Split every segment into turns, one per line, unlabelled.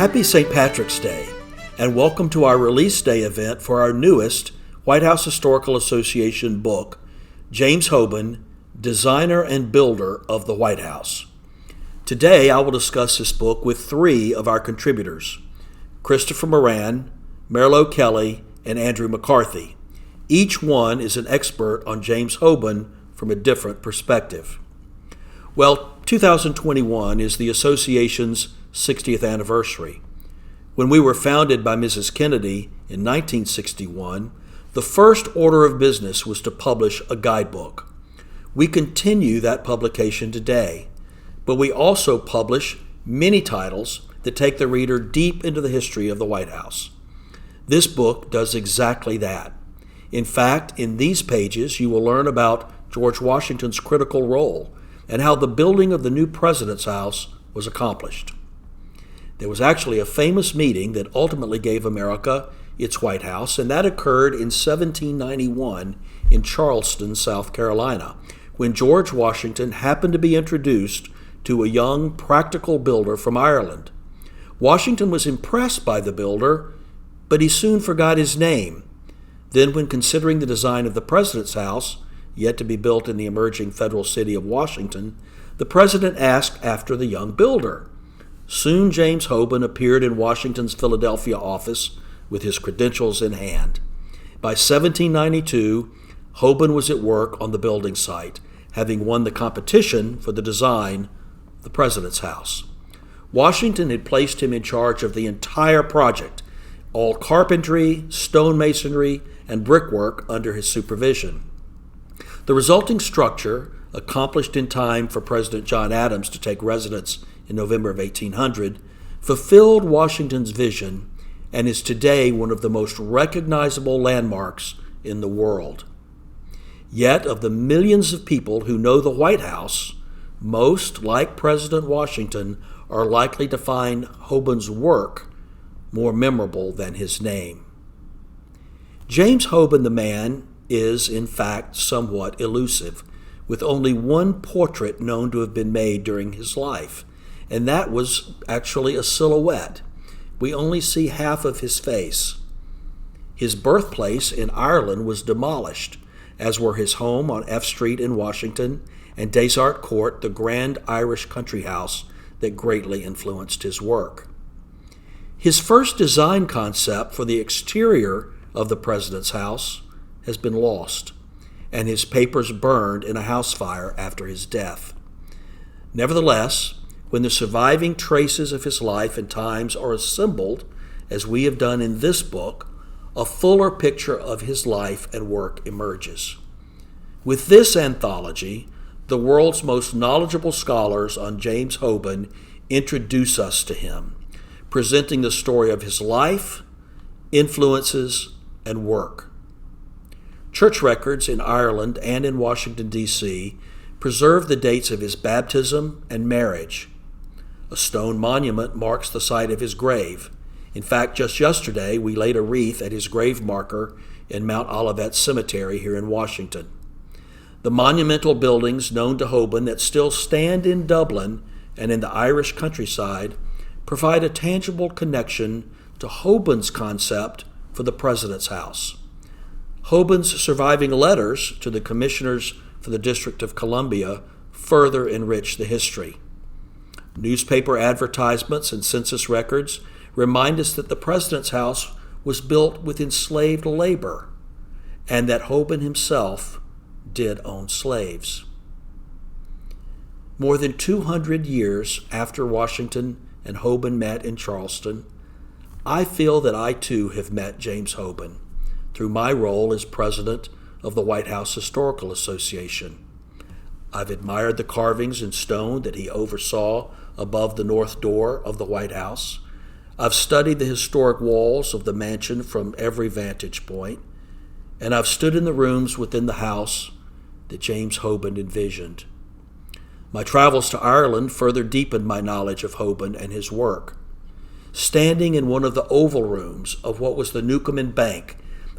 Happy St. Patrick's Day, and welcome to our release day event for our newest White House Historical Association book, James Hoban, Designer and Builder of the White House. Today I will discuss this book with three of our contributors, Christopher Moran, Merlo Kelly, and Andrew McCarthy. Each one is an expert on James Hoban from a different perspective. Well, 2021 is the association's 60th anniversary. When we were founded by Mrs. Kennedy in 1961, the first order of business was to publish a guidebook. We continue that publication today, but we also publish many titles that take the reader deep into the history of the White House. This book does exactly that. In fact, in these pages, you will learn about George Washington's critical role and how the building of the new president's house was accomplished. There was actually a famous meeting that ultimately gave America its White House, and that occurred in 1791 in Charleston, South Carolina, when George Washington happened to be introduced to a young, practical builder from Ireland. Washington was impressed by the builder, but he soon forgot his name. Then, when considering the design of the president's house, yet to be built in the emerging federal city of Washington, the president asked after the young builder. Soon James Hoban appeared in Washington's Philadelphia office with his credentials in hand. By 1792, Hoban was at work on the building site, having won the competition for the design of the president's house. Washington had placed him in charge of the entire project, all carpentry, stonemasonry, and brickwork under his supervision. The resulting structure, accomplished in time for President John Adams to take residence in November of 1800, fulfilled Washington's vision and is today one of the most recognizable landmarks in the world. Yet, of the millions of people who know the White House, most, like President Washington, are likely to find Hoban's work more memorable than his name. James Hoban the man is, in fact, somewhat elusive, with only one portrait known to have been made during his life, and that was actually a silhouette. We only see half of his face. His birthplace in Ireland was demolished, as were his home on F Street in Washington and Desart Court, the grand Irish country house that greatly influenced his work. His first design concept for the exterior of the president's house has been lost, and his papers burned in a house fire after his death. Nevertheless, when the surviving traces of his life and times are assembled, as we have done in this book, a fuller picture of his life and work emerges. With this anthology, the world's most knowledgeable scholars on James Hoban introduce us to him, presenting the story of his life, influences, and work. Church records in Ireland and in Washington, D.C. preserve the dates of his baptism and marriage. A stone monument marks the site of his grave. In fact, just yesterday, we laid a wreath at his grave marker in Mount Olivet Cemetery here in Washington. The monumental buildings known to Hoban that still stand in Dublin and in the Irish countryside provide a tangible connection to Hoban's concept for the president's house. Hoban's surviving letters to the commissioners for the District of Columbia further enrich the history. Newspaper advertisements and census records remind us that the president's house was built with enslaved labor and that Hoban himself did own slaves. More than 200 years after Washington and Hoban met in Charleston, I feel that I too have met James Hoban through my role as president of the White House Historical Association. I've admired the carvings in stone that he oversaw above the north door of the White House. I've studied the historic walls of the mansion from every vantage point, and I've stood in the rooms within the house that James Hoban envisioned. My travels to Ireland further deepened my knowledge of Hoban and his work. Standing in one of the oval rooms of what was the Newcomen Bank,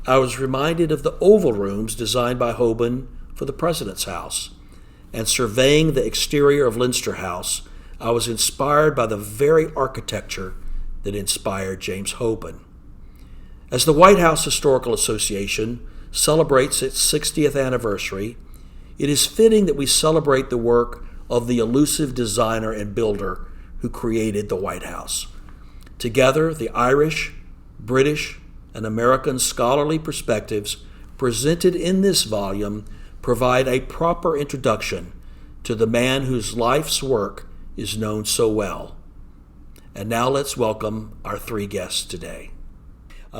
I was reminded of the oval rooms designed by Hoban for the president's house. And surveying the exterior of Leinster House, I was inspired by the very architecture that inspired James Hoban. As the White House Historical Association celebrates its 60th anniversary, it is fitting that we celebrate the work of the elusive designer and builder who created the White House. Together, the Irish, British, and American scholarly perspectives presented in this volume provide a proper introduction to the man whose life's work is known so well. And now let's welcome our three guests today.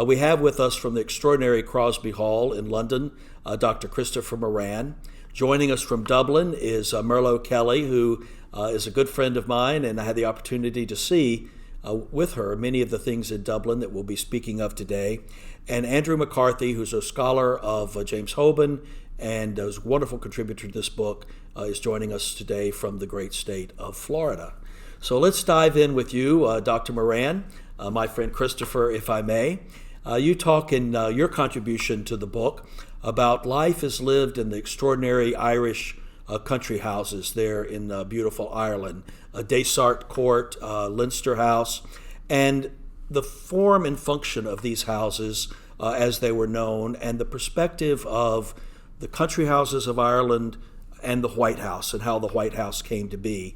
We have with us from the extraordinary Crosby Hall in London, Dr. Christopher Moran. Joining us from Dublin is Merlo Kelly, who is a good friend of mine, and I had the opportunity to see with her many of the things in Dublin that we'll be speaking of today. And Andrew McCarthy, who's a scholar of James Hoban and is a wonderful contributor to this book, is joining us today from the great state of Florida. So let's dive in with you, Dr. Moran, my friend Christopher, if I may. You talk in your contribution to the book about life as lived in the extraordinary Irish country houses there in beautiful Ireland, Desart Court, Leinster House, and the form and function of these houses as they were known, and the perspective of the country houses of Ireland and the White House and how the White House came to be.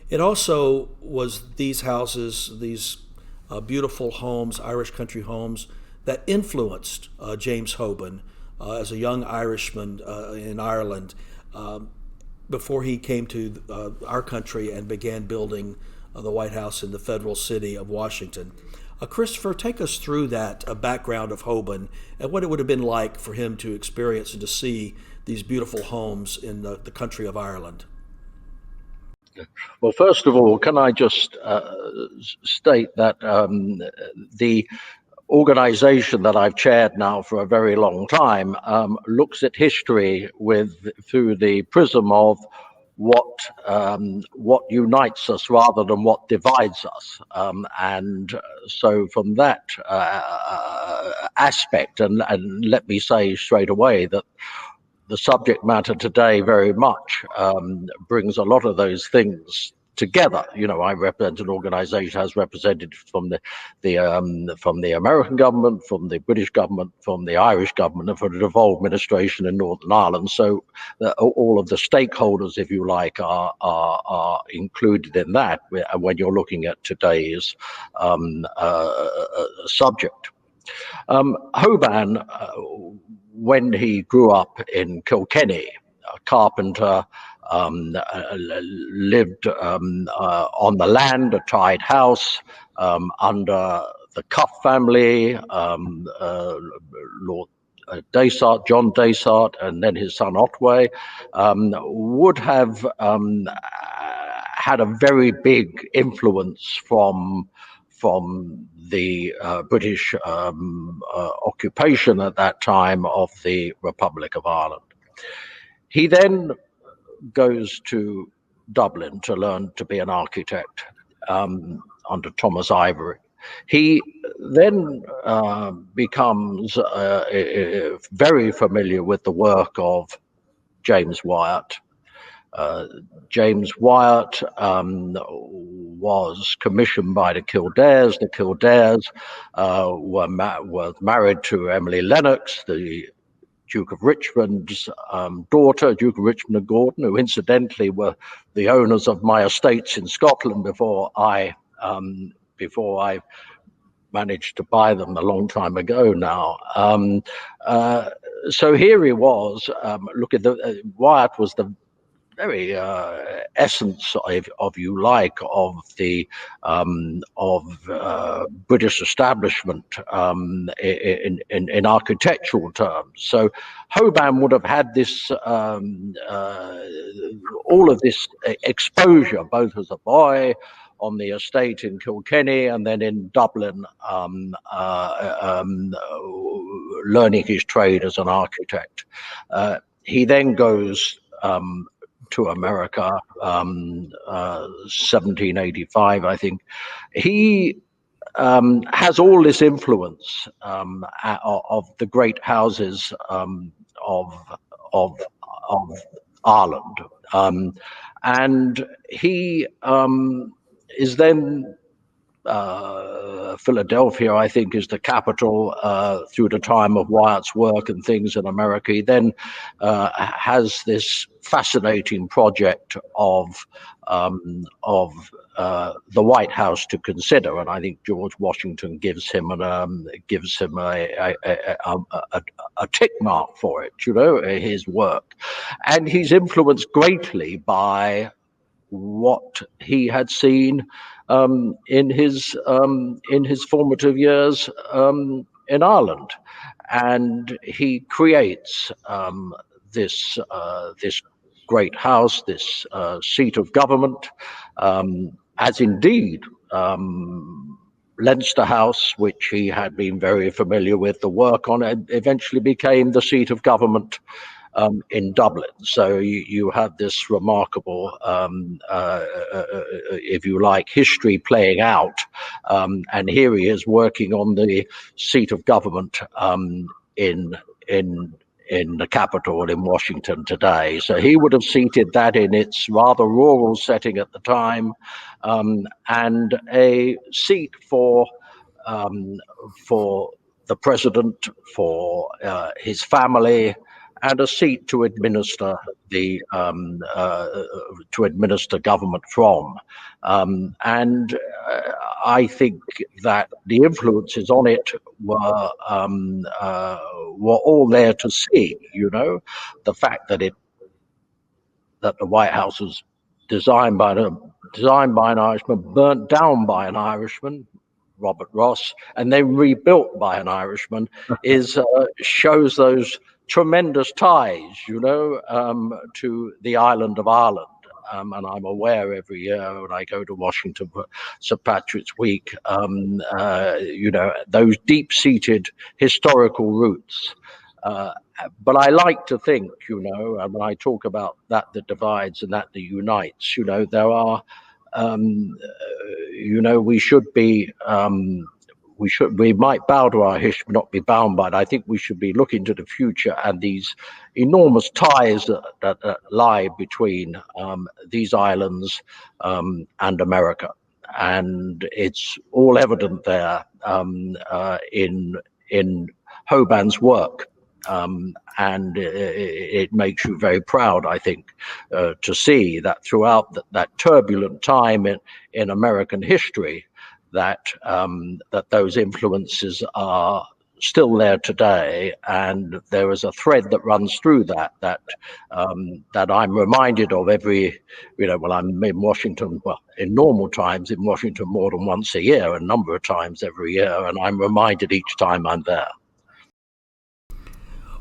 It also was these houses, these beautiful homes, Irish country homes, that influenced James Hoban as a young Irishman in Ireland before he came to our country and began building the White House in the federal city of Washington. Christopher, take us through that background of Hoban and what it would have been like for him to experience and to see these beautiful homes in the country of Ireland.
Well, first of all, can I just state that the organization that I've chaired now for a very long time looks at history through the prism of what unites us rather than what divides us, and so from that aspect, and let me say straight away that the subject matter today very much brings a lot of those things together. You know, I represent an organization has representatives from the American government, from the British government, from the Irish government, and from the devolved administration in Northern Ireland. So all of the stakeholders, if you like, are included in that when you're looking at today's subject. Hoban, when he grew up in Kilkenny, a carpenter, lived on the land, a tied house, under the Cuff family, Lord Desart, John Desart, and then his son Otway, would have had a very big influence from the British occupation at that time of the Republic of Ireland. He then goes to Dublin to learn to be an architect under Thomas Ivory. He then becomes very familiar with the work of James Wyatt. James Wyatt was commissioned by the Kildares. The Kildares were married to Emily Lennox, the Duke of Richmond's daughter, Duke of Richmond and Gordon, who incidentally were the owners of my estates in Scotland before I managed to buy them a long time ago now. So here he was. Look at Wyatt was the very essence, of you like, of the British establishment in architectural terms. So Hoban would have had this all of this exposure, both as a boy on the estate in Kilkenny and then in Dublin, learning his trade as an architect. He then goes to America, 1785, I think. He has all this influence of the great houses of Ireland, and he is then Philadelphia, I think, is the capital through the time of Wyatt's work and things in America. He then has this fascinating project of the White House to consider, and I think George Washington gives him a tick mark for it. His work, and he's influenced greatly by what he had seen in his formative years in Ireland, and he creates this great house, this seat of government, as indeed Leinster House, which he had been very familiar with, the work on it, eventually became the seat of government in Dublin. So you have this remarkable, if you like, history playing out. And here he is working on the seat of government in the capital in Washington today. So he would have seated that in its rather rural setting at the time, and a seat for the president, for his family, and a seat to administer government from. And I think that the influences on it were all there to see. The fact that the White House was designed by an Irishman, burnt down by an Irishman, Robert Ross, and then rebuilt by an Irishman, shows those tremendous ties, to the island of Ireland. And I'm aware every year when I go to Washington for St. Patrick's Week, those deep-seated historical roots. But I like to think, and when I talk about that divides and that unites, there are, we might bow to our history, not be bound by it. I think we should be looking to the future and these enormous ties that lie between these islands and America. And it's all evident there in Hoban's work. And it makes you very proud, I think, to see that throughout that turbulent time in American history, that those influences are still there today, and there is a thread that runs through that I'm reminded of every, when I'm in Washington, well, in normal times in Washington more than once a year, a number of times every year, and I'm reminded each time I'm there.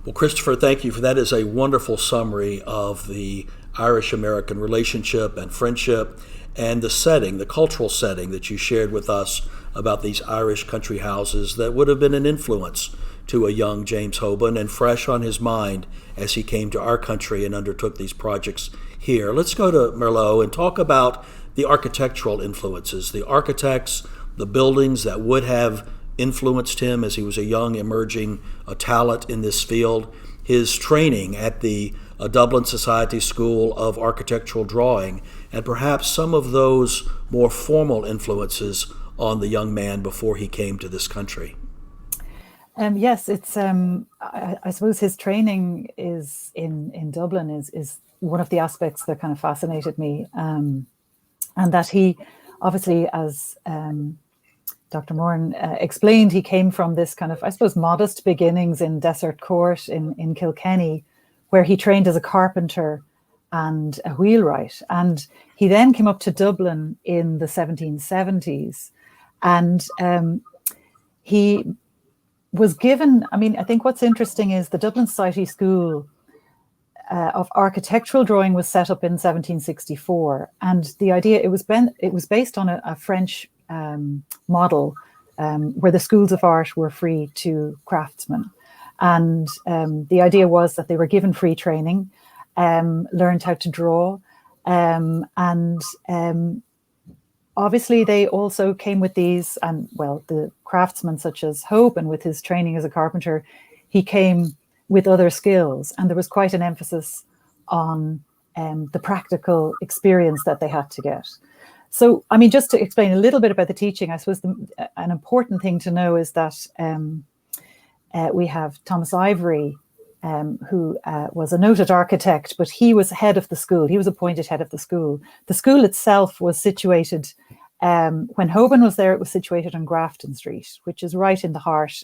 Well, Christopher, thank you for that. Is a wonderful summary of the Irish-American relationship and friendship and the setting, the cultural setting that you shared with us about these Irish country houses that would have been an influence to a young James Hoban and fresh on his mind as he came to our country and undertook these projects here. Let's go to Merlo and talk about the architectural influences, the architects, the buildings that would have influenced him as he was a young emerging talent in this field, his training at the Dublin Society School of Architectural Drawing, and perhaps some of those more formal influences on the young man before he came to this country.
Yes, it's. I suppose his training is in Dublin is one of the aspects that kind of fascinated me, and that he obviously, as Dr. Moran explained, he came from this kind of, I suppose, modest beginnings in Desert Court in Kilkenny, where he trained as a carpenter and a wheelwright. And he then came up to Dublin in the 1770s. And he was given, I think what's interesting is the Dublin Society School of Architectural Drawing was set up in 1764. And the idea, it was based on a French model where the schools of art were free to craftsmen. And the idea was that they were given free training, learned how to draw, and obviously they also came with these, and well, the craftsmen such as Hoban, with his training as a carpenter, he came with other skills, and there was quite an emphasis on the practical experience that they had to get. So, I mean, just to explain a little bit about the teaching, I suppose an important thing to know is that we have Thomas Ivory, who was a noted architect, but he was head of the school. He was appointed head of the school. The school itself was situated, when Hoban was there, it was situated on Grafton Street, which is right in the heart.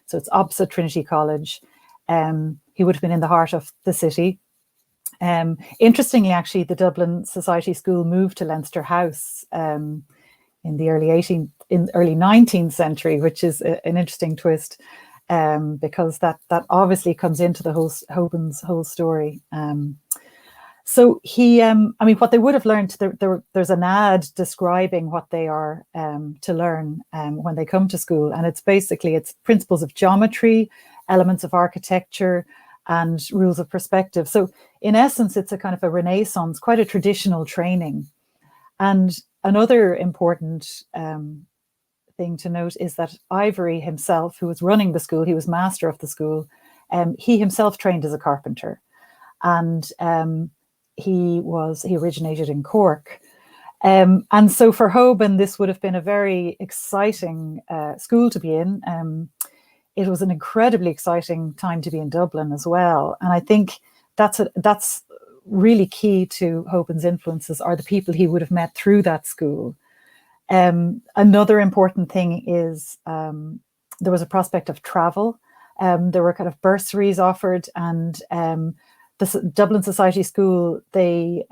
So it's opposite Trinity College. He would have been in the heart of the city. Interestingly, actually, the Dublin Society School moved to Leinster House in the early 19th century, which is an interesting twist, because that obviously comes into the whole Hoban's whole story. So he, I mean, what they would have learned, there's an ad describing what they are to learn when they come to school, and it's principles of geometry, elements of architecture, and rules of perspective. So in essence, it's a kind of a renaissance, quite a traditional training. And another important thing to note is that Ivory himself, who was running the school, he was master of the school, he himself trained as a carpenter. And he originated in Cork. And so for Hoban, this would have been a very exciting school to be in. It was an incredibly exciting time to be in Dublin as well. And I think that's really key to Hoban's influences, are the people he would have met through that school. Another important thing is there was a prospect of travel. There were kind of bursaries offered, and the Dublin Society School, they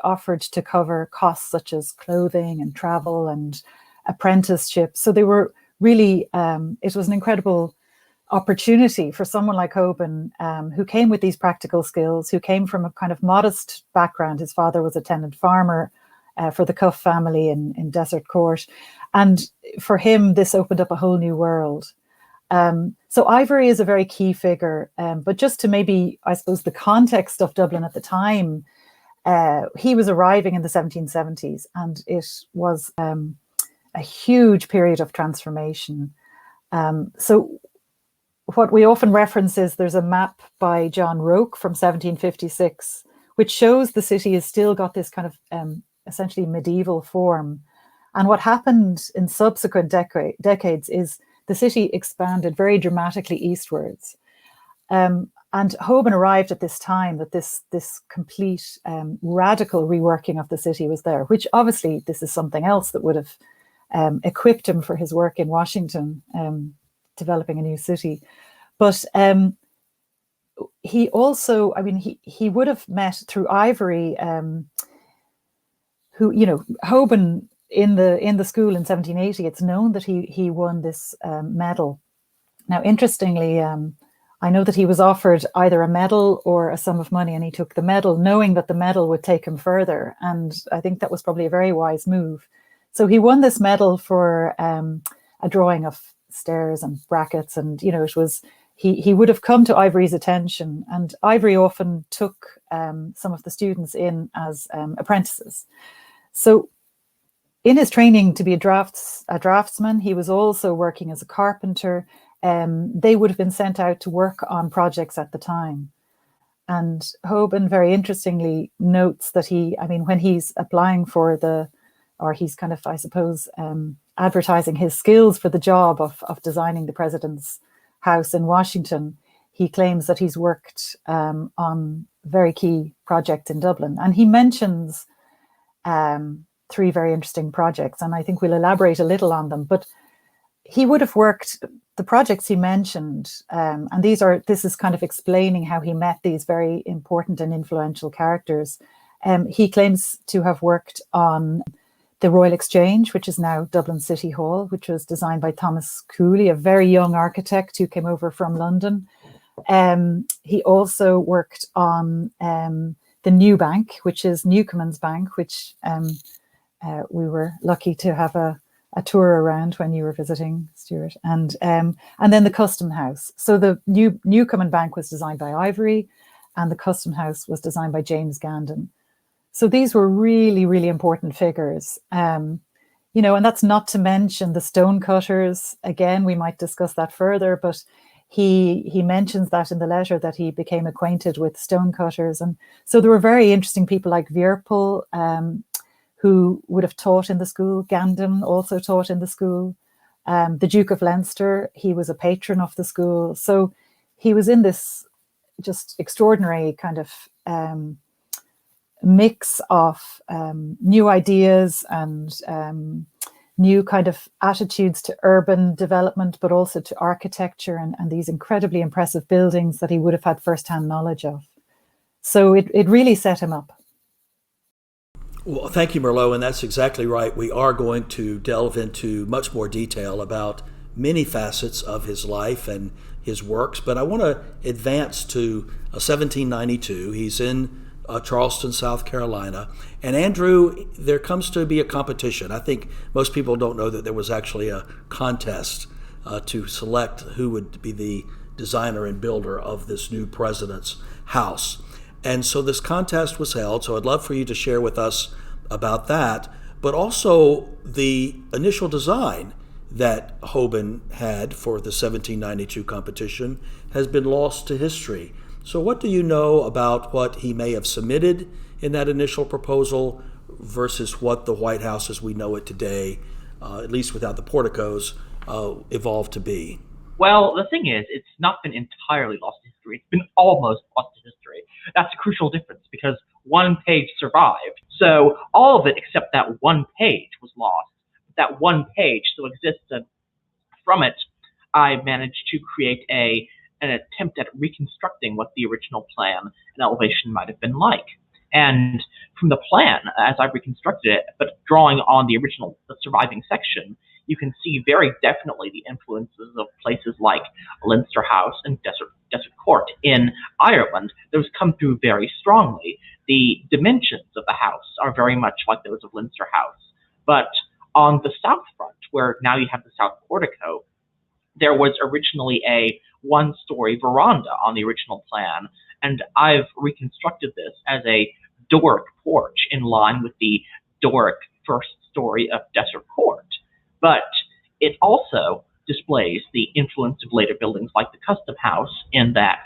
offered to cover costs such as clothing and travel and apprenticeship. So they were really, it was an incredible opportunity for someone like Hoban, who came with these practical skills, who came from a kind of modest background. His father was a tenant farmer for the Cuff family in Desert Court. And for him, this opened up a whole new world. So Ivory is a very key figure, but just to maybe, I suppose, the context of Dublin at the time, he was arriving in the 1770s, and it was a huge period of transformation. So what we often reference is there's a map by John Roke from 1756, which shows the city has still got this kind of essentially medieval form. And what happened in subsequent decades is the city expanded very dramatically eastwards. And Hoban arrived at this time that this complete radical reworking of the city was there, which obviously this is something else that would have equipped him for his work in Washington, developing a new city. But he also, I mean, he would have met through Ivory, who, you know, Hoban in the school in 1780, it's known that he won this medal. Now, interestingly, I know that he was offered either a medal or a sum of money, and he took the medal, knowing that the medal would take him further. And I think that was probably a very wise move. So he won this medal for a drawing of stairs and brackets, and you know, it was he would have come to Ivory's attention, and Ivory often took some of the students in as apprentices. So in his training to be a draftsman, he was also working as a carpenter. They would have been sent out to work on projects at the time. And Hoban, very interestingly, notes that when he's applying for he's kind of, I suppose, advertising his skills for the job of designing the president's house in Washington, he claims that he's worked on very key projects in Dublin. And he mentions three very interesting projects, and I think we'll elaborate a little on them. But he would have worked, the projects he mentioned, and this is kind of explaining how he met these very important and influential characters. He claims to have worked on the Royal Exchange, which is now Dublin City Hall, which was designed by Thomas Cooley, a very young architect who came over from London. He also worked on the New Bank, which is Newcomen's Bank, which we were lucky to have a tour around when you were visiting, Stuart, and then the Custom House. So the Newcomen Bank was designed by Ivory, and the Custom House was designed by James Gandon. So these were really, really important figures, and that's not to mention the stonecutters. Again, we might discuss that further, but he mentions that in the letter that he became acquainted with stonecutters. And so there were very interesting people like Virpol, who would have taught in the school. Gandon also taught in the school. The Duke of Leinster, he was a patron of the school. So he was in this just extraordinary kind of mix of new ideas and new kind of attitudes to urban development, but also to architecture and these incredibly impressive buildings that he would have had firsthand knowledge of. So it really set him up.
Well, thank you, Merlo, and that's exactly right. We are going to delve into much more detail about many facets of his life and his works, but I want to advance to 1792. He's in Charleston, South Carolina. And Andrew, there comes to be a competition. I think most people don't know that there was actually a contest to select who would be the designer and builder of this new president's house. And so this contest was held, so I'd love for you to share with us about that, but also the initial design that Hoban had for the 1792 competition has been lost to history. So what do you know about what he may have submitted in that initial proposal versus what the White House as we know it today, at least without the porticos, evolved to be?
Well, the thing is, it's not been entirely lost to history. It's been almost lost to history. That's a crucial difference because one page survived. So all of it except that one page was lost. That one page still exists, and from it, I managed to create an attempt at reconstructing what the original plan and elevation might have been like. And from the plan, as I reconstructed it, but drawing on the original, the surviving section, you can see very definitely the influences of places like Leinster House and Desert Court in Ireland. Those come through very strongly. The dimensions of the house are very much like those of Leinster House. But on the south front, where now you have the south portico, there was originally a one-story veranda on the original plan, and I've reconstructed this as a Doric porch in line with the Doric first story of Desert Court. But it also displays the influence of later buildings like the Custom House, in that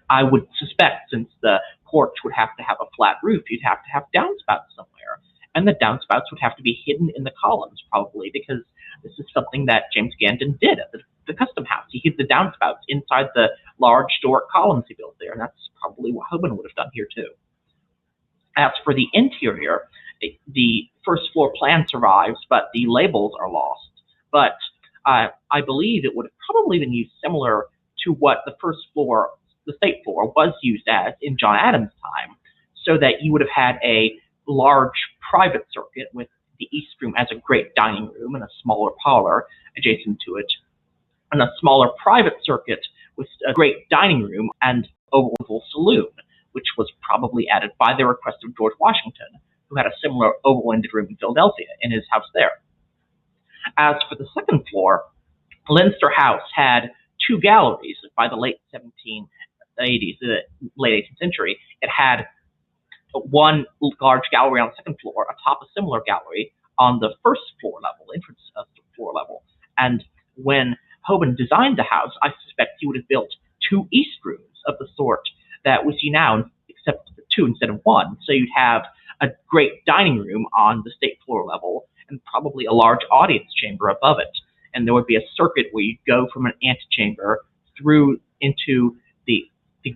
I would suspect, since the porch would have to have a flat roof, you'd have to have downspouts somewhere. And the downspouts would have to be hidden in the columns, probably, because this is something that James Gandon did at the Custom House. He hid the downspouts inside the large Doric columns he built there, and that's probably what Hoban would have done here too. As for the interior, the first floor plan survives, but the labels are lost. But I believe it would have probably been used similar to what the first floor, the state floor, was used as in John Adams' time, so that you would have had a large private circuit with the East Room as a great dining room and a smaller parlor adjacent to it, and a smaller private circuit with a great dining room and oval saloon, which was probably added by the request of George Washington, who had a similar oval-ended room in Philadelphia in his house there. As for the second floor, Leinster House had two galleries by the late 1780s, the late 18th century. It had one large gallery on the second floor, atop a similar gallery on the first floor level, entrance floor level. And when Hoban designed the house, I suspect he would have built two east rooms of the sort that we see now, except two instead of one. So you'd have a great dining room on the state floor level and probably a large audience chamber above it. And there would be a circuit where you'd go from an antechamber through into the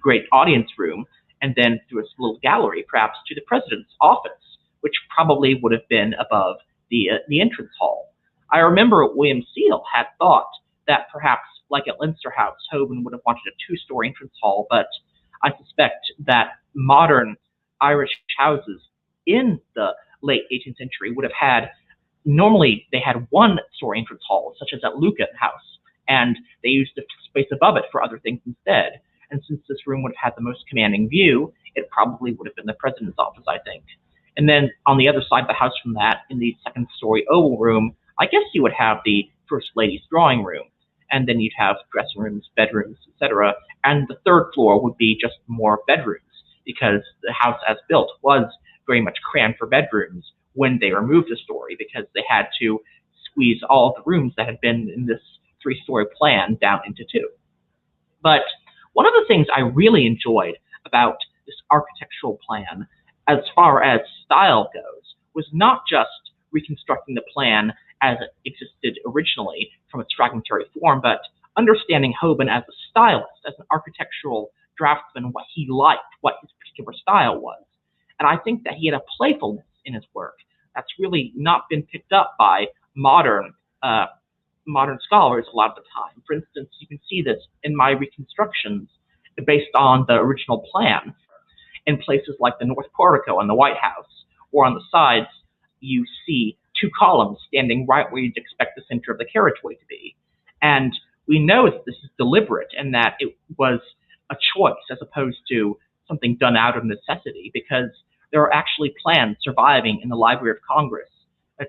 great audience room, and then through a little gallery, perhaps to the president's office, which probably would have been above the entrance hall. I remember William Seal had thought that perhaps, like at Leinster House, Hoban would have wanted a two-story entrance hall, but I suspect that modern Irish houses in the late 18th century would have had, normally they had one-story entrance halls, such as at Lucan House, and they used the space above it for other things instead. And since this room would have had the most commanding view, it probably would have been the president's office, I think. And then on the other side of the house from that, in the second-story oval room, I guess you would have the First Lady's drawing room. And then you'd have dressing rooms, bedrooms, etc. And the third floor would be just more bedrooms, because the house as built was very much crammed for bedrooms when they removed the story, because they had to squeeze all of the rooms that had been in this three-story plan down into two. But one of the things I really enjoyed about this architectural plan, as far as style goes, was not just reconstructing the plan as it existed originally from its fragmentary form, but understanding Hoban as a stylist, as an architectural draftsman, what he liked, what his particular style was. And I think that he had a playfulness in his work that's really not been picked up by modern scholars a lot of the time. For instance, you can see this in my reconstructions based on the original plan in places like the North Portico and the White House, or on the sides, you see two columns standing right where you'd expect the center of the carriageway to be. And we know that this is deliberate and that it was a choice as opposed to something done out of necessity, because there are actually plans surviving in the Library of Congress.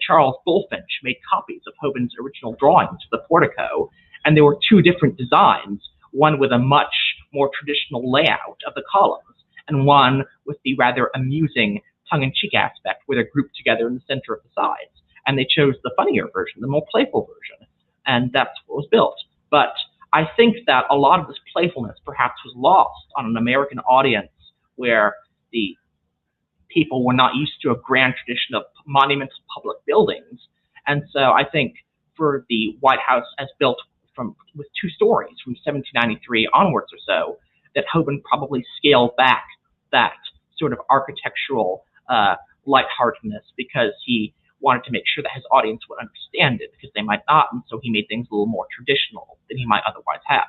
Charles Bulfinch made copies of Hoban's original drawings for the portico, and there were two different designs, one with a much more traditional layout of the columns, and one with the rather amusing tongue-in-cheek aspect where they're grouped together in the center of the sides. And they chose the funnier version, the more playful version, and that's what was built. But I think that a lot of this playfulness perhaps was lost on an American audience where the people were not used to a grand tradition of monumental public buildings. And so I think for the White House as built with two stories from 1793 onwards or so, that Hoban probably scaled back that sort of architectural lightheartedness because he wanted to make sure that his audience would understand it, because they might not, and so he made things a little more traditional than he might otherwise have.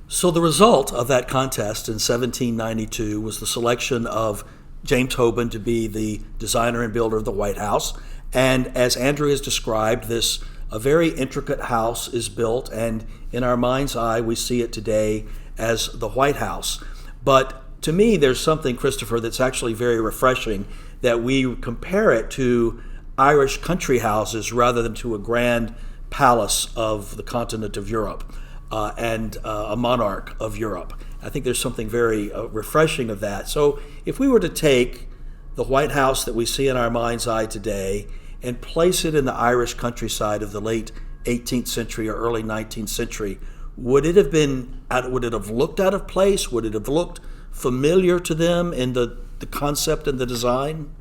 So the result of that contest in 1792 was the selection of James Hoban to be the designer and builder of the White House. And as Andrew has described, a very intricate house is built, and in our mind's eye, we see it today as the White House. But to me, there's something, Christopher, that's actually very refreshing, that we compare it to Irish country houses rather than to a grand palace of the continent of Europe. And a monarch of Europe. I think there's something very refreshing of that. So if we were to take the White House that we see in our mind's eye today and place it in the Irish countryside of the late 18th century or early 19th century, would it have looked out of place? Would it have looked familiar to them in the concept and the design?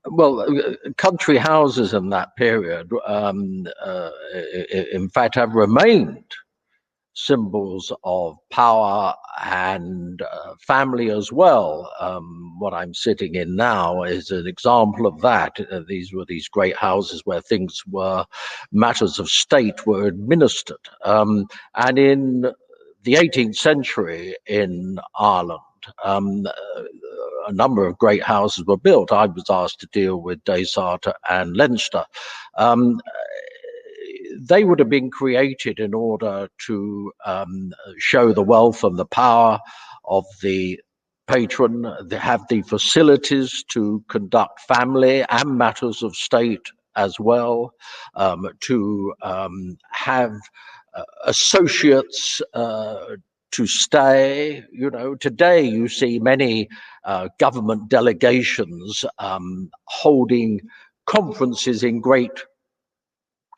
Well, country houses in that period, in fact, have remained symbols of power and family as well. What I'm sitting in now is an example of that. These were these great houses where matters of state were administered. And in the 18th century in Ireland, a number of great houses were built. I was asked to deal with Desart and Leinster. They would have been created in order to show the wealth and the power of the patron. They have the facilities to conduct family and matters of state as well, to have associates to stay. Today you see many government delegations holding conferences in great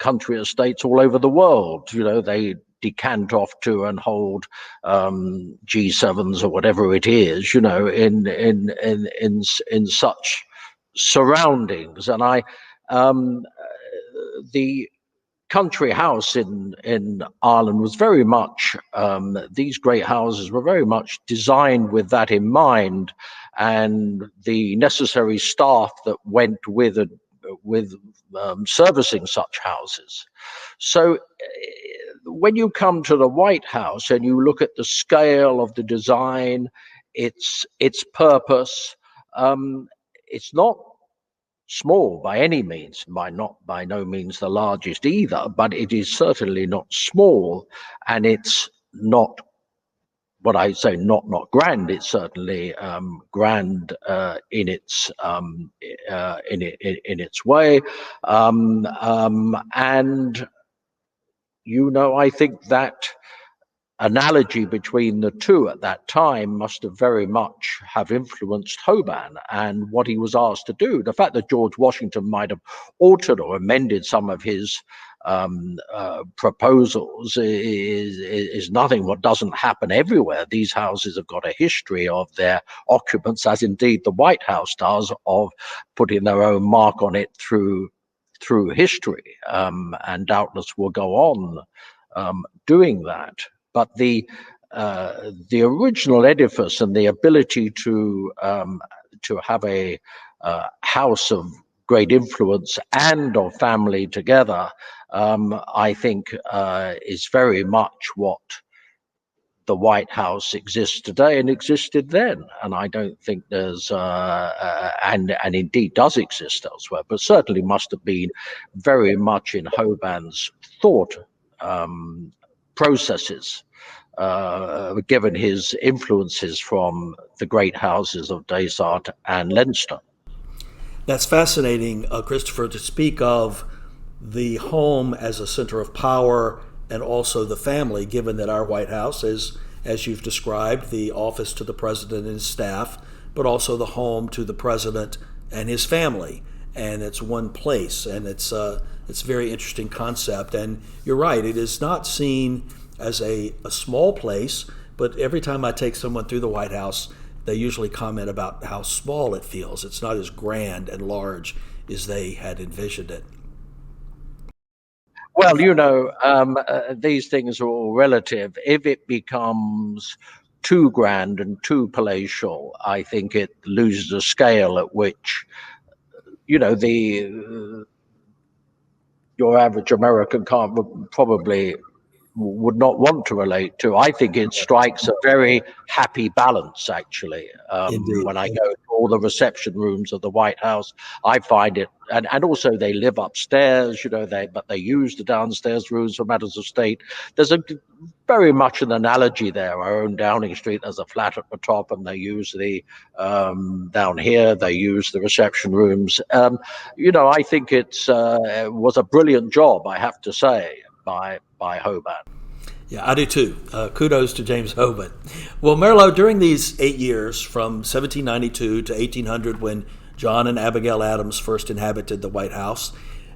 country estates all over the world. They decant off to and hold G7s or whatever it is, in such surroundings. And the country house in Ireland was very much, these great houses were very much designed with that in mind, and the necessary staff that went with servicing such houses. So when you come to the White House and you look at the scale of the design, its purpose, it's not small by any means, by no means the largest either, but it is certainly not small, and it's not what I say not grand. It's certainly grand in its in its way, and I think that analogy between the two at that time must have very much have influenced Hoban and what he was asked to do. The fact that George Washington might have altered or amended some of his proposals is nothing what doesn't happen everywhere. These houses have got a history of their occupants, as indeed the White House does, of putting their own mark on it through history, and doubtless will go on doing that. But the original edifice and the ability to have a house of great influence and of family together, I think is very much what the White House exists today and existed then. And I don't think there's, and indeed does exist elsewhere, but certainly must have been very much in Hoban's thought processes, given his influences from the great houses of Desart and Leinster.
That's fascinating, Christopher, to speak of the home as a center of power and also the family, given that our White House is, as you've described, the office to the president and his staff, but also the home to the president and his family. And it's one place, and it's a very interesting concept. And you're right, it is not seen as a small place, but every time I take someone through the White House, they usually comment about how small it feels. It's not as grand and large as they had envisioned it.
Well, these things are all relative. If it becomes too grand and too palatial, I think it loses the scale at which, your average American probably would not want to relate to. I think it strikes a very happy balance, actually. When I go to all the reception rooms of the White House, I find it, and also they live upstairs, but they use the downstairs rooms for matters of state. There's very much an analogy there. Our own Downing Street, there's a flat at the top, and they use the, down here, they use the reception rooms. I think was a brilliant job, I have to say, by Hoban.
Yeah, I do too. Kudos to James Hoban. Well, Merlo, during these 8 years, from 1792 to 1800, when John and Abigail Adams first inhabited the White House,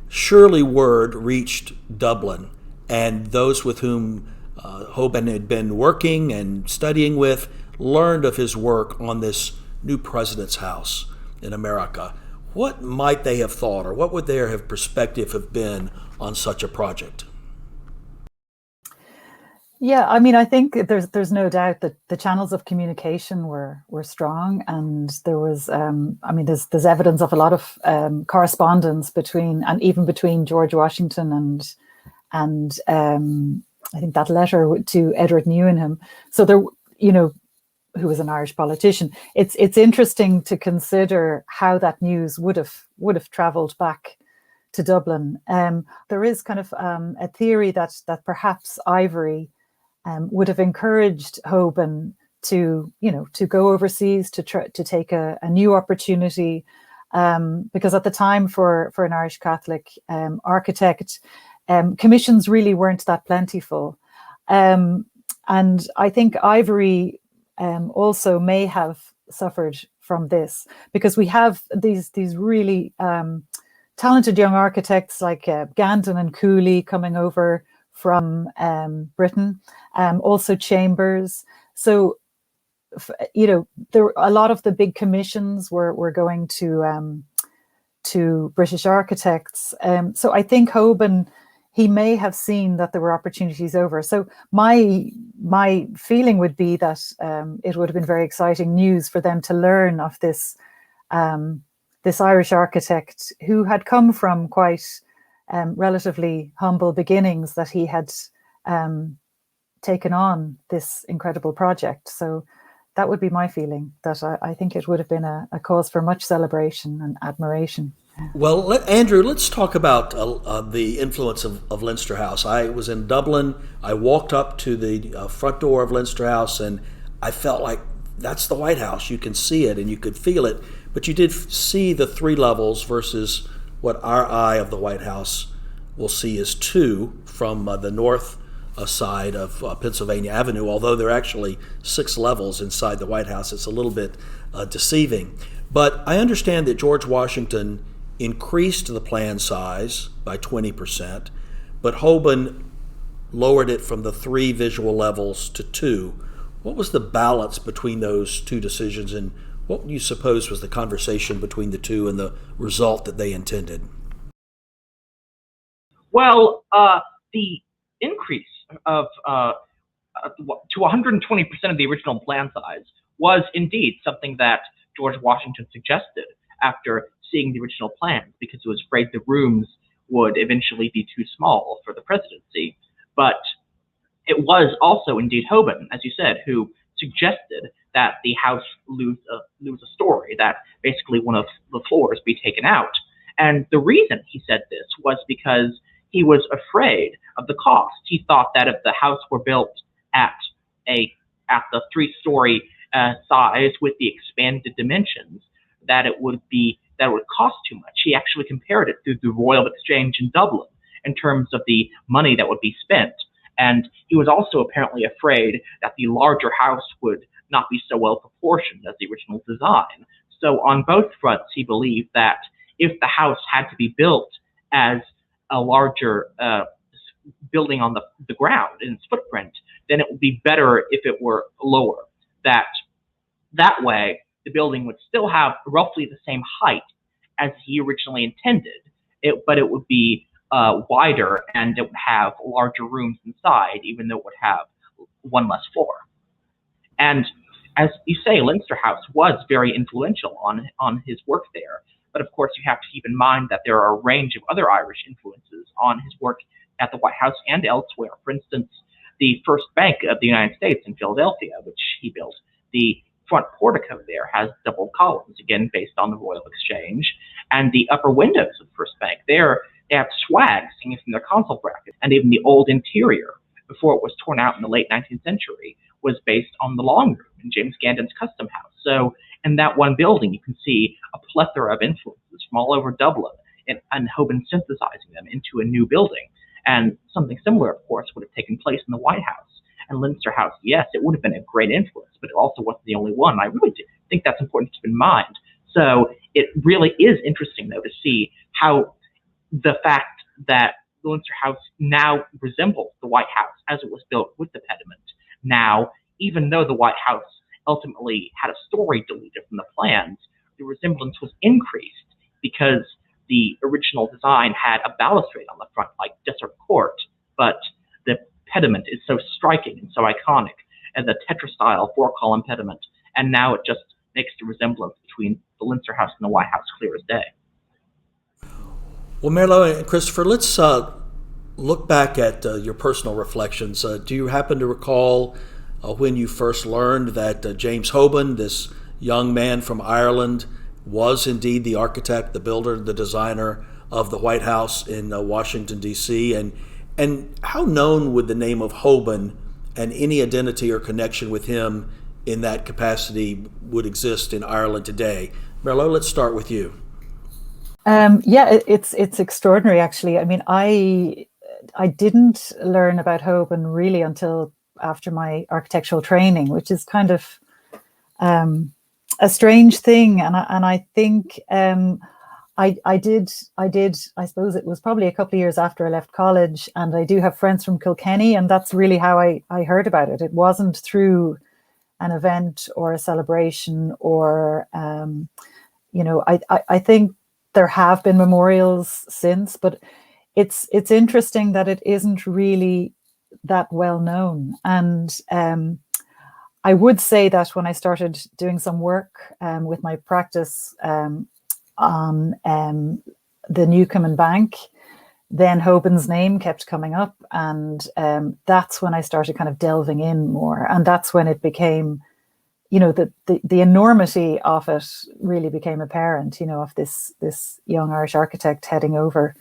surely word reached Dublin, and those with whom Hoban had been working and studying with learned of his work on this new president's house in America. What might they have thought, or what would their perspective have been on such a project?
Yeah, I mean, I think there's no doubt that the channels of communication were strong, and there was, there's evidence of a lot of correspondence between George Washington and I think that letter to Edward Newenham. So there, who was an Irish politician. It's interesting to consider how that news would have travelled back to Dublin. There is kind of a theory that perhaps Ivory would have encouraged Hoban to go overseas to take a new opportunity, because at the time for an Irish Catholic architect, commissions really weren't that plentiful, and I think Ivory also may have suffered from this, because we have these really talented young architects like Gandon and Cooley coming over from Britain, also Chambers. So, a lot of the big commissions were going to British architects. So I think Hoban, he may have seen that there were opportunities over. So my feeling would be that it would have been very exciting news for them to learn of this this Irish architect who had come from quite relatively humble beginnings, that he had taken on this incredible project. So that would be my feeling, that I think it would have been a cause for much celebration and admiration.
Well, Andrew, let's talk about the influence of Leinster House. I was in Dublin. I walked up to the front door of Leinster House, and I felt like that's the White House. You can see it and you could feel it, but you did see the 3 levels versus what our eye of the White House will see as 2 from the north side of Pennsylvania Avenue, although there are actually 6 levels inside the White House. It's a little bit deceiving. But I understand that George Washington increased the plan size by 20%, but Hoban lowered it from the 3 visual levels to 2. What was the balance between those 2 decisions, and what do you suppose was the conversation between the 2 and the result that they intended?
Well, the increase of to 120% of the original plan size was indeed something that George Washington suggested after seeing the original plans, because he was afraid the rooms would eventually be too small for the presidency. But it was also indeed Hoban, as you said, who suggested that the House lose a story, that basically one of the floors be taken out. And the reason he said this was because he was afraid of the cost. He thought that if the house were built at the 3-story size with the expanded dimensions, that it would cost too much. He actually compared it to the Royal Exchange in Dublin in terms of the money that would be spent. And he was also apparently afraid that the larger house would not be so well proportioned as the original design. So on both fronts, he believed that if the house had to be built as a larger building on the ground in its footprint, then it would be better if it were lower. That way, the building would still have roughly the same height as he originally intended, but it would be wider, and it would have larger rooms inside, even though it would have one less floor. And as you say, Leinster House was very influential on his work there. But of course, you have to keep in mind that there are a range of other Irish influences on his work at the White House and elsewhere. For instance, the first Bank of the United States in Philadelphia, which he built, the front portico there has double columns, again based on the Royal Exchange. And the upper windows of the first Bank there, they have swags hanging from their console brackets. And even the old interior, before it was torn out in the late 19th century, was based on the long room in James Gandon's Custom House. So in that one building, you can see a plethora of influences from all over Dublin, and Hoban synthesizing them into a new building. And something similar, of course, would have taken place in the White House. And Leinster House, yes, it would have been a great influence, but it also wasn't the only one. I really think that's important to keep in mind. So it really is interesting, though, to see how the fact that the Leinster House now resembles the White House as it was built with the pediment. Now, even though the White House ultimately had a story deleted from the plans, the resemblance was increased because the original design had a balustrade on the front like Desert Court, but the pediment is so striking and so iconic as a tetrastyle 4-column pediment, and now it just makes the resemblance between the Leinster House and the White House clear as day.
Well, Merlo and Christopher, let's look back at your personal reflections. Do you happen to recall when you first learned that James Hoban, this young man from Ireland, was indeed the architect, the builder, the designer of the White House in Washington, D.C., and how known would the name of Hoban and any identity or connection with him in that capacity would exist in Ireland today? Merlo, let's start with you.
It's extraordinary, actually. I mean, I didn't learn about Hoban really until after my architectural training, which is kind of a strange thing. And I think I did. I suppose it was probably a couple of years after I left college, and I do have friends from Kilkenny, and that's really how I heard about it. It wasn't through an event or a celebration, or I think there have been memorials since, but it's interesting that it isn't really that well known. And I would say that when I started doing some work with my practice on the Newcomen Bank, then Hoban's name kept coming up, and that's when I started kind of delving in more, and that's when it became, the enormity of it really became apparent, of this young Irish architect heading over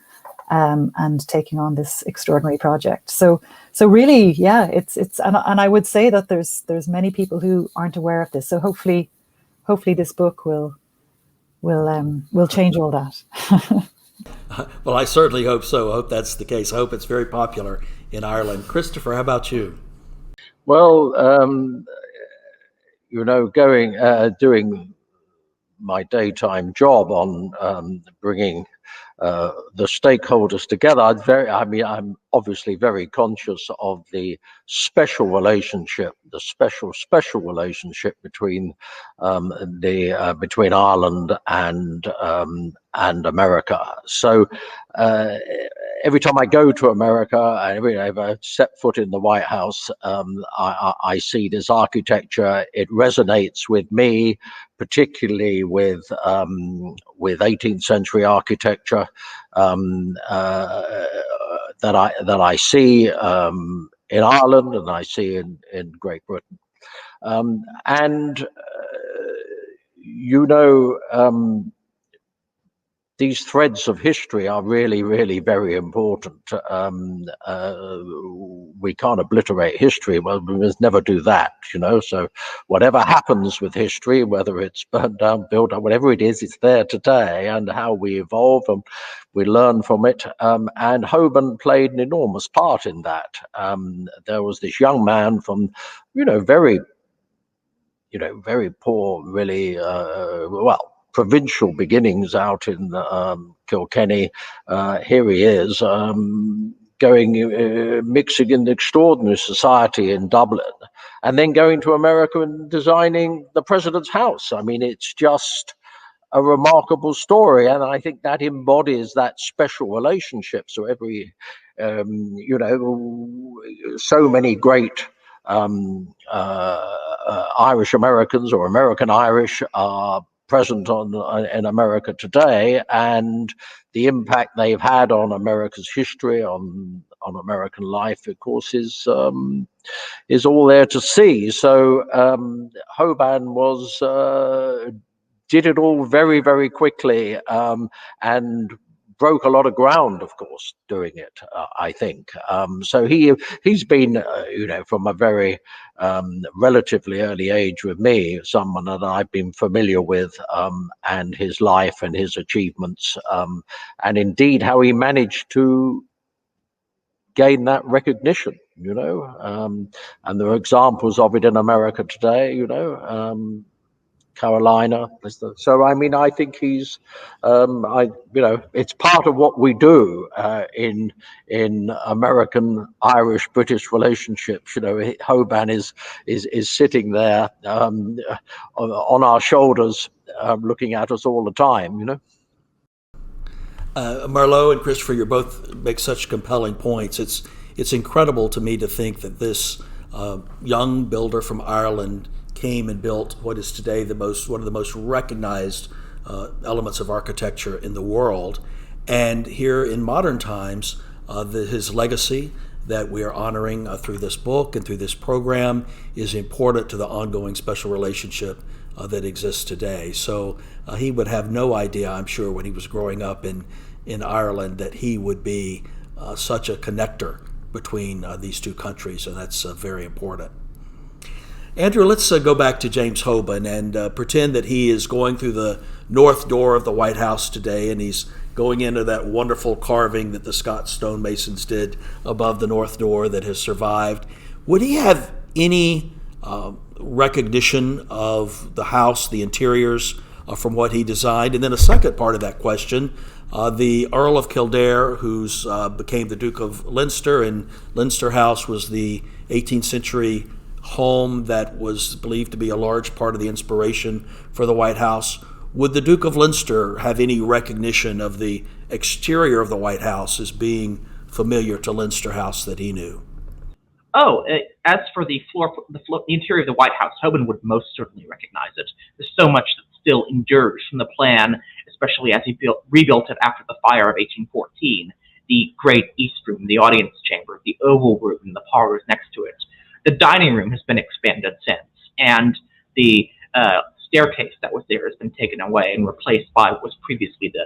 and taking on this extraordinary project. So really, yeah, it's and I would say that there's many people who aren't aware of this. So hopefully this book will change all that.
Well, I certainly hope so. I hope that's the case. I hope it's very popular in Ireland. Christopher, how about you?
Well, doing my daytime job on bringing the stakeholders together. I'm obviously very conscious of the special relationship, the special relationship between between Ireland and America. So every time I go to America, and every time I set foot in the White House, I see this architecture. It resonates with me, particularly with 18th century architecture that I see in Ireland and I see in Great Britain. These threads of history are really, really very important. We can't obliterate history. Well, we must never do that, So whatever happens with history, whether it's burned down, built up, whatever it is, it's there today, and how we evolve and we learn from it. And Hoban played an enormous part in that. There was this young man from, very poor, really, provincial beginnings out in Kilkenny. Here he is, mixing in the extraordinary society in Dublin, and then going to America and designing the president's house. I mean, it's just a remarkable story, and I think that embodies that special relationship. So so many great Irish Americans or American Irish are present in America today, and the impact they've had on America's history, on American life, of course, is all there to see. So Hoban did it all very, very quickly, and broke a lot of ground, of course, doing it, I think. So he's been, from a very relatively early age with me, someone that I've been familiar with, and his life and his achievements, and indeed how he managed to gain that recognition, and there are examples of it in America today, Carolina. So I mean, I think he's, it's part of what we do in American Irish British relationships. Hoban is sitting there on our shoulders, looking at us all the time.
Merlo and Christopher, you both make such compelling points. It's incredible to me to think that this young builder from Ireland came and built what is today one of the most recognized elements of architecture in the world. And here in modern times, his legacy that we are honoring through this book and through this program is important to the ongoing special relationship that exists today. So he would have no idea, I'm sure, when he was growing up in Ireland, that he would be such a connector between these two countries, and that's very important. Andrew, let's go back to James Hoban and pretend that he is going through the north door of the White House today, and he's going into that wonderful carving that the Scots stonemasons did above the north door that has survived. Would he have any recognition of the house, the interiors, from what he designed? And then a second part of that question, the Earl of Kildare, who's became the Duke of Leinster, and Leinster House was the 18th century home that was believed to be a large part of the inspiration for the White House. Would the Duke of Leinster have any recognition of the exterior of the White House as being familiar to Leinster House that he knew?
Oh, as for the interior of the White House, Hoban would most certainly recognize it. There's so much that still endures from the plan, especially as he rebuilt it after the fire of 1814. The Great East Room, the audience chamber, the Oval Room, and the parlors next to it. The dining room has been expanded since, and the staircase that was there has been taken away and replaced by what was previously the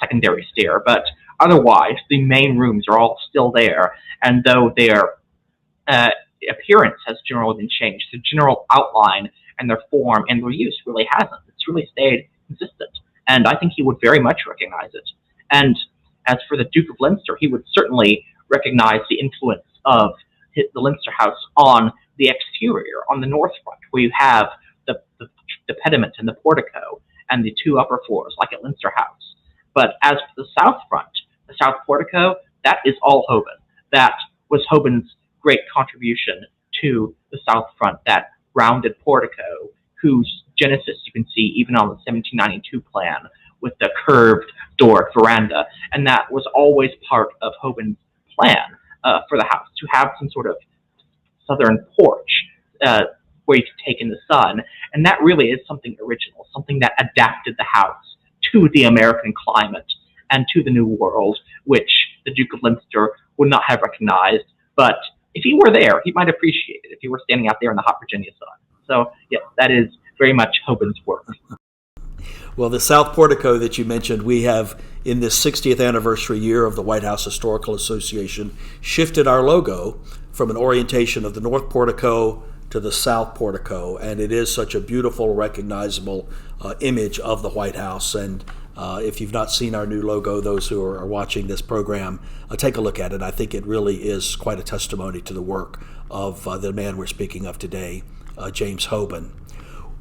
secondary stair. But otherwise, the main rooms are all still there, and though their appearance has generally been changed, the general outline and their form and their use really hasn't. It's really stayed consistent, and I think he would very much recognize it. And as for the Duke of Leinster, he would certainly recognize the influence of the Leinster House on the exterior, on the north front, where you have the pediment and the portico and the two upper floors, like at Leinster House. But as for the south front, the south portico, that is all Hoban. That was Hoban's great contribution to the south front, that rounded portico, whose genesis you can see even on the 1792 plan with the curved Doric veranda. And that was always part of Hoban's plan for the house, to have some sort of southern porch where you could take in the sun. And that really is something original, something that adapted the house to the American climate and to the New World, which the Duke of Leinster would not have recognized. But if he were there, he might appreciate it if he were standing out there in the hot Virginia sun. So, yes, that is very much Hoban's work.
Well, the South Portico that you mentioned, we have, in this 60th anniversary year of the White House Historical Association, shifted our logo from an orientation of the North Portico to the South Portico, and it is such a beautiful, recognizable image of the White House. And if you've not seen our new logo, those who are watching this program, take a look at it. I think it really is quite a testimony to the work of the man we're speaking of today, James Hoban.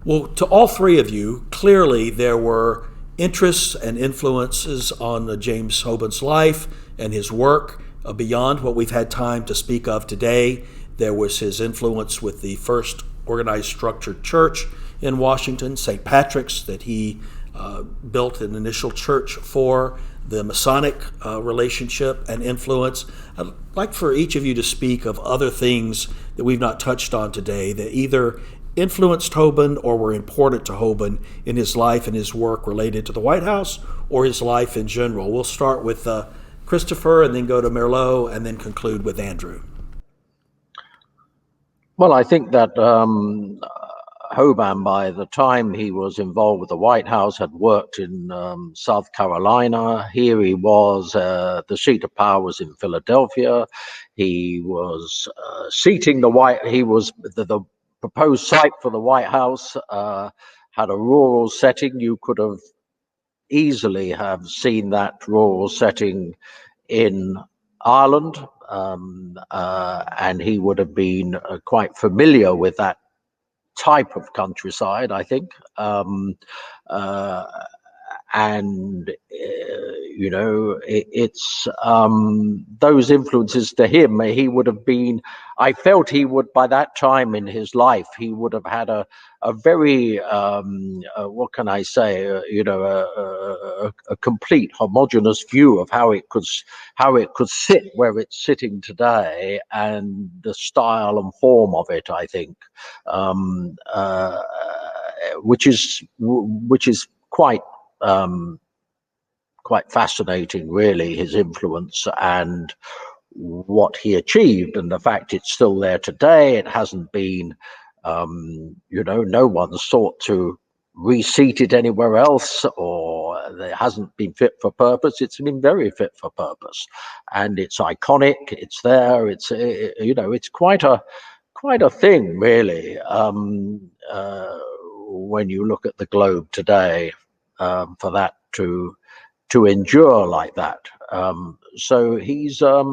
Well, to all three of you, clearly there were interests and influences on James Hoban's life and his work beyond what we've had time to speak of today. There was his influence with the first organized structured church in Washington, St. Patrick's, that he built an initial church for, the Masonic relationship and influence. I'd like for each of you to speak of other things that we've not touched on today that either influenced Hoban or were important to Hoban in his life and his work related to the White House or his life in general. We'll start with Christopher and then go to Merlo and then conclude with Andrew.
Well, I think that Hoban, by the time he was involved with the White House, had worked in South Carolina. Here he was, the seat of power was in Philadelphia. He was seating he was the proposed site for the White House, had a rural setting. You could have easily have seen that rural setting in Ireland, and he would have been quite familiar with that type of countryside, I think. It's those influences to him. He would have been, I felt he would, by that time in his life, he would have had a very, what can I say, a complete homogeneous view of how it could sit where it's sitting today, and the style and form of it, I think, which is quite fascinating, really, his influence and what he achieved, and the fact it's still there today. It hasn't been, no one sought to reseat it anywhere else, or it hasn't been fit for purpose. It's been very fit for purpose, and it's iconic. It's there. It's quite a thing, really, when you look at the globe today, for that to endure like that. So he's a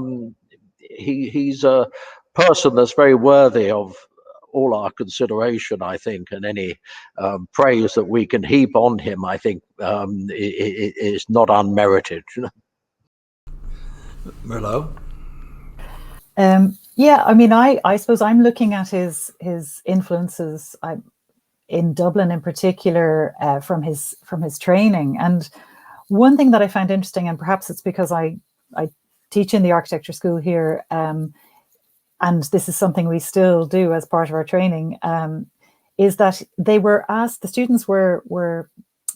person that's very worthy of all our consideration, I think, and any praise that we can heap on him, I think, is not unmerited.
Merlo?
Yeah, I mean, I suppose I'm looking at his influences in Dublin in particular, from his training. And one thing that I find interesting, and perhaps it's because I teach in the architecture school here, and this is something we still do as part of our training, is that the students were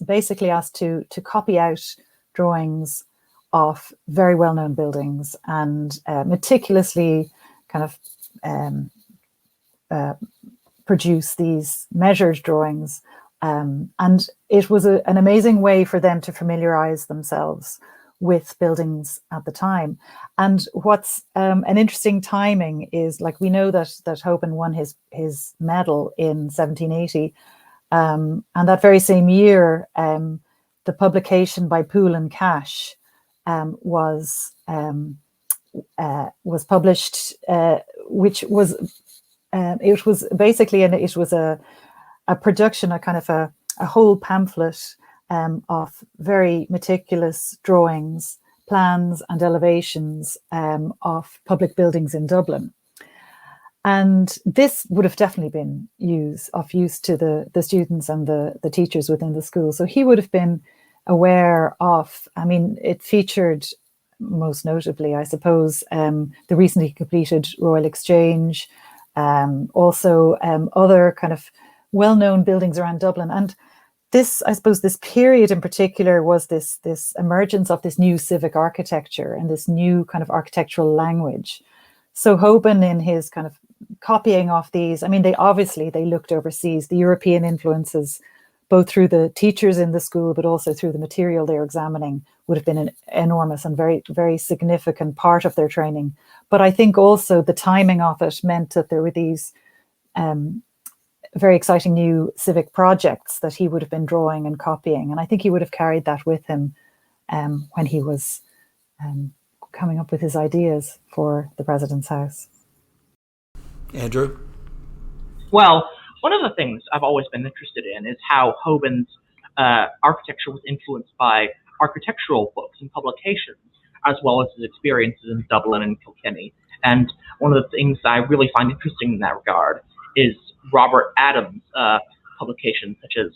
basically asked to copy out drawings of very well-known buildings and meticulously kind of produce these measured drawings. And it was an amazing way for them to familiarize themselves with buildings at the time. And what's an interesting timing is, like, we know that Hoban won his medal in 1780, and that very same year, the publication by Poole and Cash was was published, which was it was basically it was a production, a kind of a whole pamphlet of very meticulous drawings, plans, and elevations of public buildings in Dublin. And this would have definitely been of use to the students and the teachers within the school. So he would have been aware of, I mean, it featured most notably, I suppose, the recently completed Royal Exchange, also other kind of well-known buildings around Dublin. And this, I suppose, this period in particular was this emergence of this new civic architecture and this new kind of architectural language. So Hoban, in his kind of copying off these, I mean, they looked overseas, the European influences, both through the teachers in the school, but also through the material they were examining, would have been an enormous and very, very significant part of their training. But I think also the timing of it meant that there were these very exciting new civic projects that he would have been drawing and copying. And I think he would have carried that with him when he was coming up with his ideas for the President's House.
Andrew?
Well, one of the things I've always been interested in is how Hoban's architecture was influenced by architectural books and publications, as well as his experiences in Dublin and Kilkenny. And one of the things I really find interesting in that regard is Robert Adams' publications, such as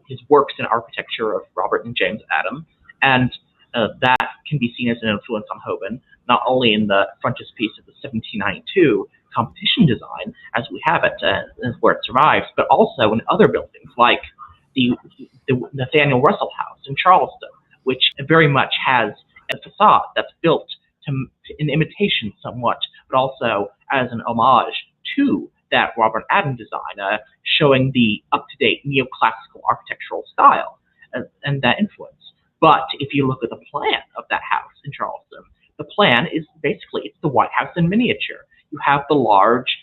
his works in architecture of Robert and James Adam. And that can be seen as an influence on Hoban, not only in the frontispiece of the 1792 competition design, as we have it, where it survives, but also in other buildings like the Nathaniel Russell House in Charleston, which very much has a facade that's built in imitation somewhat, but also as an homage to that Robert Adam design, showing the up-to-date neoclassical architectural style and that influence. But if you look at the plan of that house in Charleston, the plan is basically, it's the White House in miniature. You have the large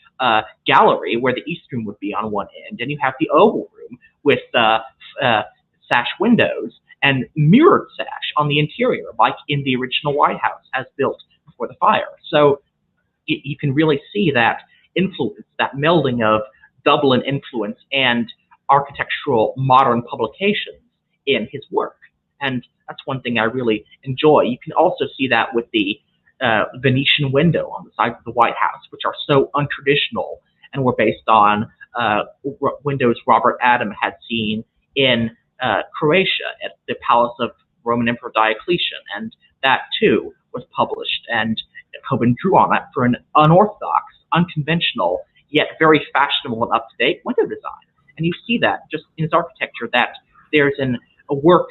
gallery where the East Room would be on one end, and you have the Oval Room with sash windows and mirrored sash on the interior, like in the original White House as built before the fire. So you can really see that influence, that melding of Dublin influence and architectural modern publications in his work. And that's one thing I really enjoy. You can also see that with the Venetian window on the side of the White House, which are so untraditional and were based on windows Robert Adam had seen in Croatia at the palace of Roman Emperor Diocletian. And that too was published, and Hoban drew on that for an unorthodox, unconventional, yet very fashionable and up-to-date window design. And you see that just in his architecture, that there's a work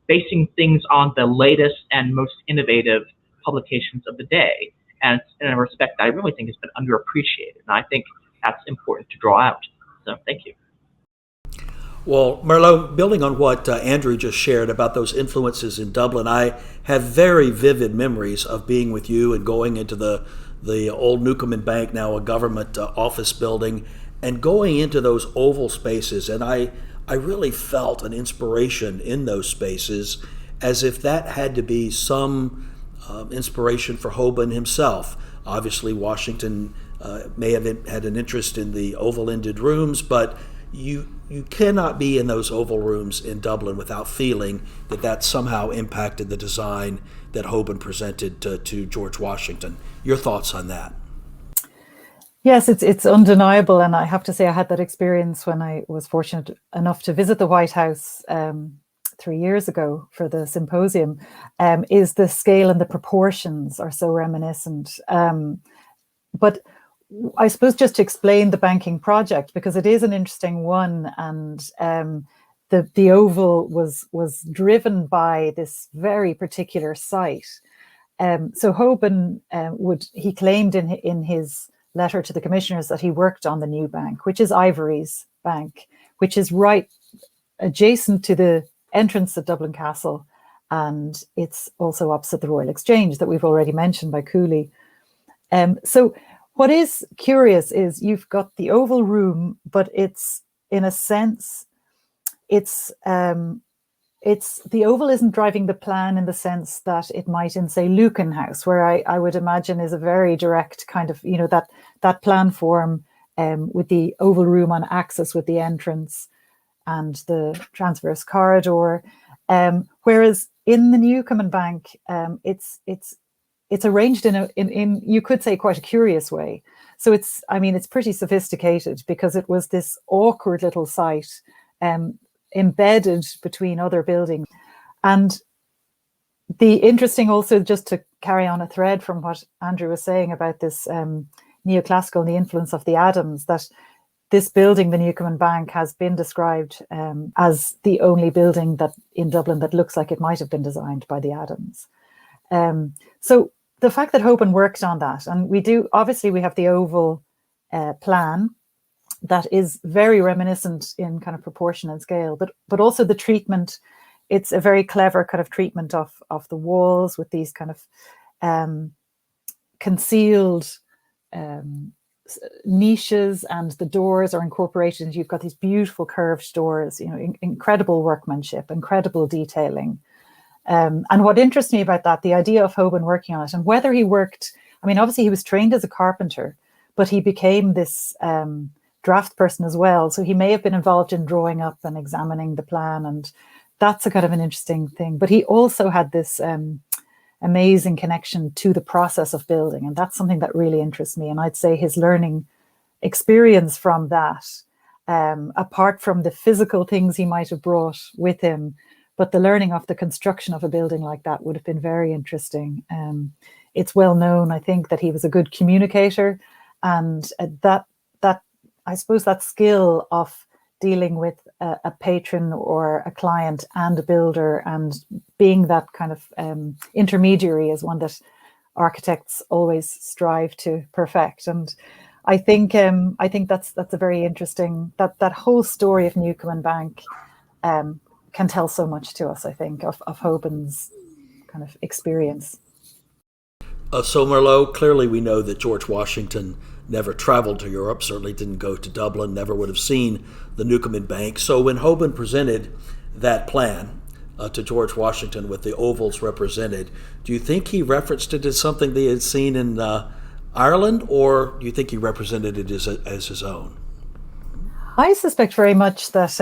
basing things on the latest and most innovative publications of the day, and in a respect that I really think has been underappreciated, and I think that's important to draw out. So thank you.
Well, Merlo, building on what Andrew just shared about those influences in Dublin, I have very vivid memories of being with you and going into the old Newcomen Bank, now a government office building, and going into those oval spaces, and I really felt an inspiration in those spaces, as if that had to be some inspiration for Hoban himself. Obviously, Washington may have had an interest in the oval-ended rooms, but you cannot be in those oval rooms in Dublin without feeling that somehow impacted the design that Hoban presented to George Washington. Your thoughts on that?
Yes, it's undeniable, and I have to say I had that experience when I was fortunate enough to visit the White House 3 years ago for the symposium. Is the scale and the proportions are so reminiscent. But I suppose just to explain the banking project, because it is an interesting one, and the oval was driven by this very particular site. So Hoban he claimed in his letter to the commissioners that he worked on the new bank, which is Ivory's bank, which is right adjacent to the entrance of Dublin Castle, and it's also opposite the Royal Exchange that we've already mentioned by Cooley. So what is curious is you've got the Oval Room, but it's, in a sense, it's the oval isn't driving the plan in the sense that it might in, say, Lucan House, where I would imagine is a very direct kind of, that plan form with the oval room on axis with the entrance and the transverse corridor. Whereas in the Newcomen Bank, it's arranged in you could say quite a curious way. So it's pretty sophisticated because it was this awkward little site embedded between other buildings. And the interesting also, just to carry on a thread from what Andrew was saying about this neoclassical and the influence of the Adams, that this building, the Newcomen Bank, has been described as the only building that in Dublin that looks like it might have been designed by the Adams. So the fact that Hoban worked on that, and we have the oval plan that is very reminiscent in kind of proportion and scale, but also the treatment. It's a very clever kind of treatment of the walls with these kind of concealed niches, and the doors are incorporated. You've got these beautiful curved doors, incredible workmanship, incredible detailing. And what interests me about that, the idea of Hoban working on it, and whether he worked, obviously he was trained as a carpenter, but he became this draft person as well. So he may have been involved in drawing up and examining the plan, and that's a kind of an interesting thing. But he also had this amazing connection to the process of building, and that's something that really interests me. And I'd say his learning experience from that, apart from the physical things he might have brought with him, but the learning of the construction of a building like that would have been very interesting. It's well known, I think, that he was a good communicator, and that I suppose that skill of dealing with a patron or a client and a builder, and being that kind of intermediary, is one that architects always strive to perfect. And I think that's a very interesting, that whole story of Newcomen Bank can tell so much to us, I think, of Hoban's kind of experience.
So Merlo, clearly we know that George Washington never traveled to Europe, certainly didn't go to Dublin, never would have seen the Newcomen Bank. So when Hoban presented that plan to George Washington with the ovals represented, do you think he referenced it as something they had seen in Ireland, or do you think he represented it as his own?
I suspect very much that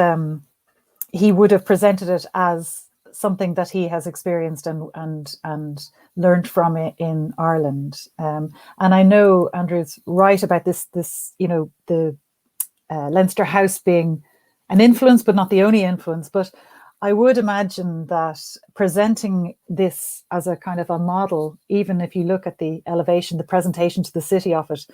he would have presented it as something that he has experienced and learned from it in Ireland. And I know Andrew's right about this the Leinster house being an influence, but not the only influence. But I would imagine that presenting this as a kind of a model, even if you look at the elevation, the presentation to the city of it,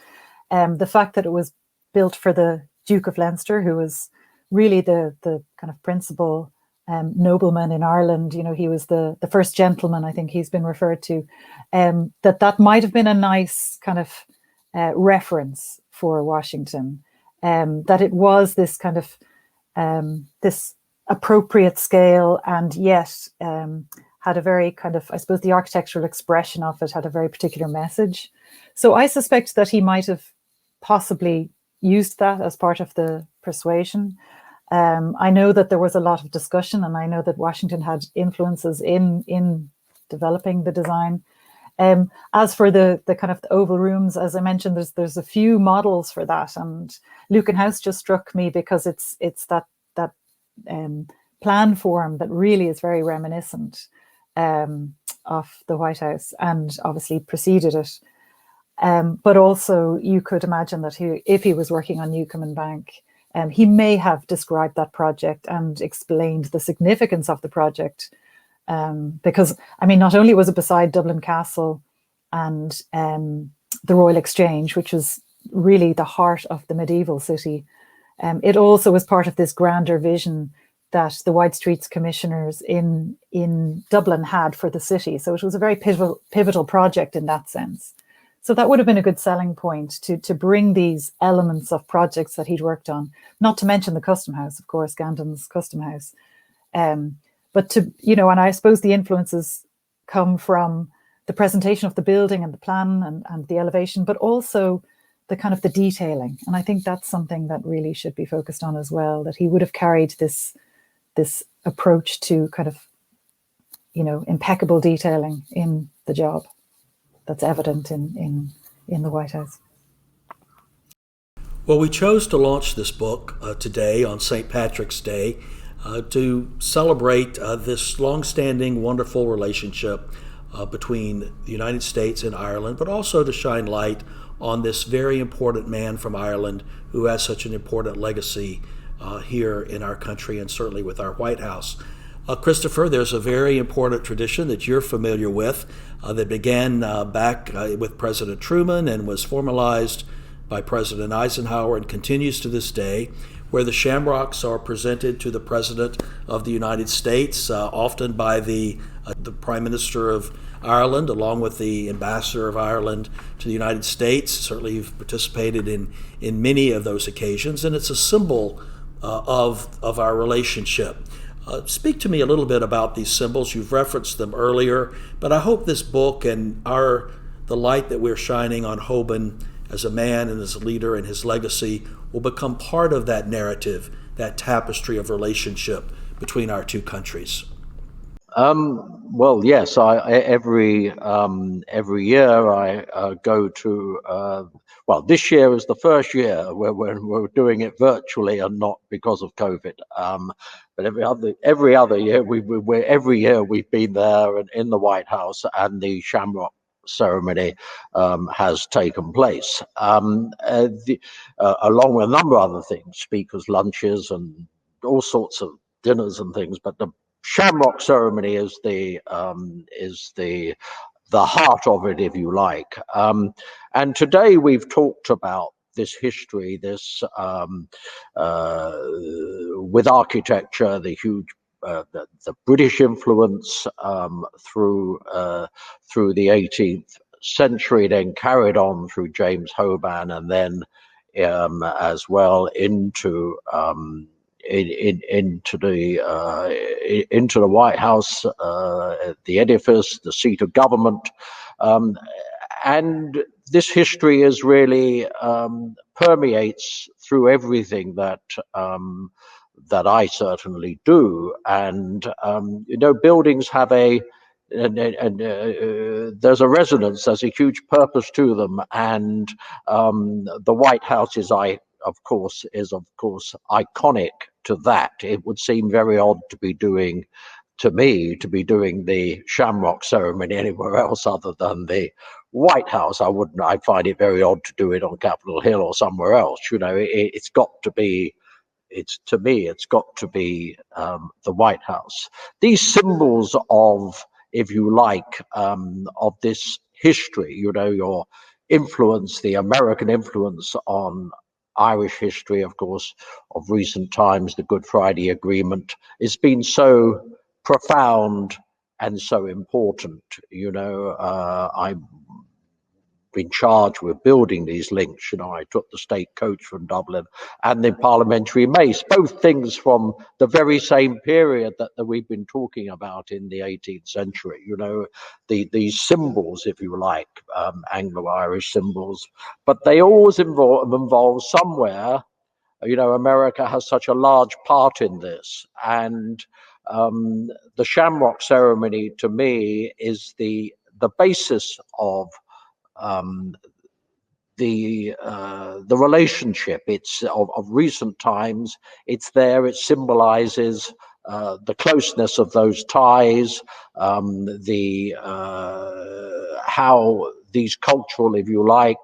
the fact that it was built for the Duke of Leinster, who was really the kind of principal nobleman in Ireland. He was the first gentleman, I think he's been referred to, that might have been a nice kind of reference for Washington, that it was this kind of this appropriate scale, and yet had a very kind of, I suppose, the architectural expression of it had a very particular message. So I suspect that he might have possibly used that as part of the persuasion. I know that there was a lot of discussion, and I know that Washington had influences in developing the design. As for the kind of the oval rooms, as I mentioned, there's a few models for that, and Lucan House just struck me because it's that plan form that really is very reminiscent of the White House, and obviously preceded it. But also, you could imagine that if he was working on Newcomen Bank, he may have described that project and explained the significance of the project, because, not only was it beside Dublin Castle and the Royal Exchange, which was really the heart of the medieval city, it also was part of this grander vision that the Wide Streets commissioners in Dublin had for the city. So it was a very pivotal project in that sense. So that would have been a good selling point to bring these elements of projects that he'd worked on, not to mention the Custom House, of course, Gandon's Custom House. But to, and I suppose the influences come from the presentation of the building and the plan and the elevation, but also the kind of the detailing. And I think that's something that really should be focused on as well, that he would have carried this approach to kind of, impeccable detailing in the job that's evident in the White House.
Well, we chose to launch this book today on St. Patrick's Day to celebrate this long-standing, wonderful relationship between the United States and Ireland, but also to shine light on this very important man from Ireland who has such an important legacy here in our country and certainly with our White House. Christopher, there's a very important tradition that you're familiar with that began back with President Truman and was formalized by President Eisenhower and continues to this day, where the shamrocks are presented to the President of the United States, often by the Prime Minister of Ireland, along with the Ambassador of Ireland to the United States. Certainly you've participated in many of those occasions, and it's a symbol of our relationship. Speak to me a little bit about these symbols. You've referenced them earlier, but I hope this book and the light that we're shining on Hoban as a man and as a leader and his legacy will become part of that narrative, that tapestry of relationship between our two countries.
Well, yes. Every year I go to. Well, this year is the first year where we're doing it virtually and not because of COVID. But every other year every year we've been there and in the White House, and the shamrock ceremony has taken place, along with a number of other things, speakers' lunches and all sorts of dinners and things. But the shamrock ceremony is the heart of it, if you like. And today we've talked about this history, this with architecture, the huge the British influence through the 18th century, then carried on through James Hoban, and then as well into the White House, the edifice, the seat of government, and this history is really permeates through everything that I certainly do. And buildings have there's a resonance, there's a huge purpose to them, and the White House is of course iconic to that. It would seem very odd to be doing the shamrock ceremony anywhere else other than the White House. I find it very odd to do it on Capitol Hill or somewhere else. It's got to be the White House. These symbols of, if you like, of this history, your influence, the American influence on Irish history, of course, of recent times, the Good Friday Agreement, it's been so profound and so important. I've been charged with building these links. I took the state coach from Dublin and the parliamentary mace, both things from the very same period that we've been talking about in the 18th century. These symbols, if you like, Anglo-Irish symbols, but they always involve somewhere. America has such a large part in this, and the shamrock ceremony to me is the basis of the relationship. It's of recent times. It's there. It symbolizes the closeness of those ties, how these cultural, if you like,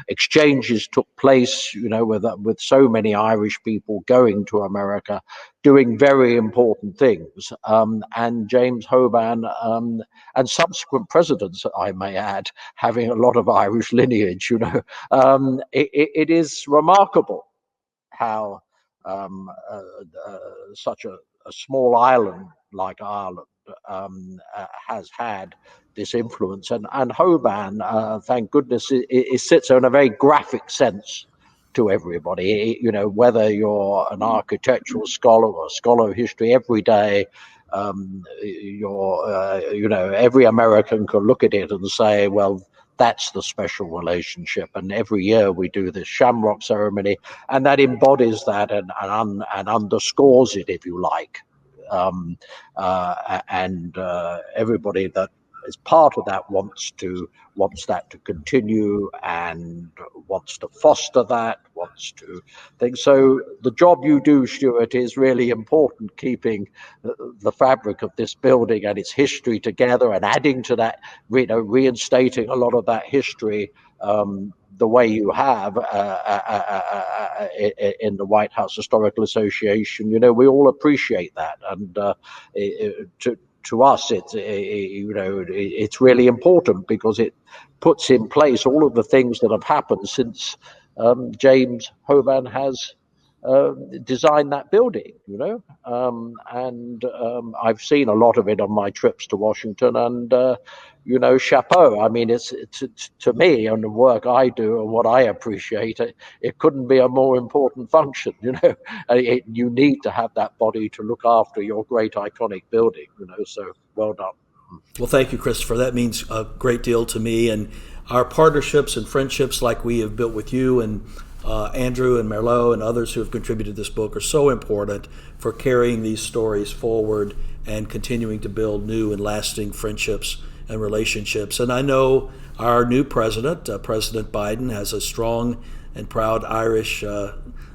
exchanges took place, with so many Irish people going to America, doing very important things. And James Hoban and subsequent presidents, I may add, having a lot of Irish lineage, it is remarkable how such a small island like Ireland has had this influence. And Hoban, thank goodness, it sits in a very graphic sense to everybody. Whether you're an architectural scholar or a scholar of history, every day, every American can look at it and say, well, that's the special relationship. And every year we do this shamrock ceremony, and that embodies that and underscores it, if you like. Everybody that is part of that wants that to continue and wants to foster that, wants to think. So the job you do, Stuart, is really important, keeping the fabric of this building and its history together and adding to that, reinstating a lot of that history the way you have in the White House Historical Association. We all appreciate that, and to us, it's really important because it puts in place all of the things that have happened since James Hoban has designed that building. I've seen a lot of it on my trips to Washington, and chapeau. I mean, it's to me and the work I do and what I appreciate, it couldn't be a more important function. You need to have that body to look after your great iconic building. So well done.
Well, thank you, Christopher. That means a great deal to me, and our partnerships and friendships like we have built with you and Andrew and Merlo and others who have contributed to this book are so important for carrying these stories forward and continuing to build new and lasting friendships and relationships. And I know our new president, President Biden, has a strong and proud Irish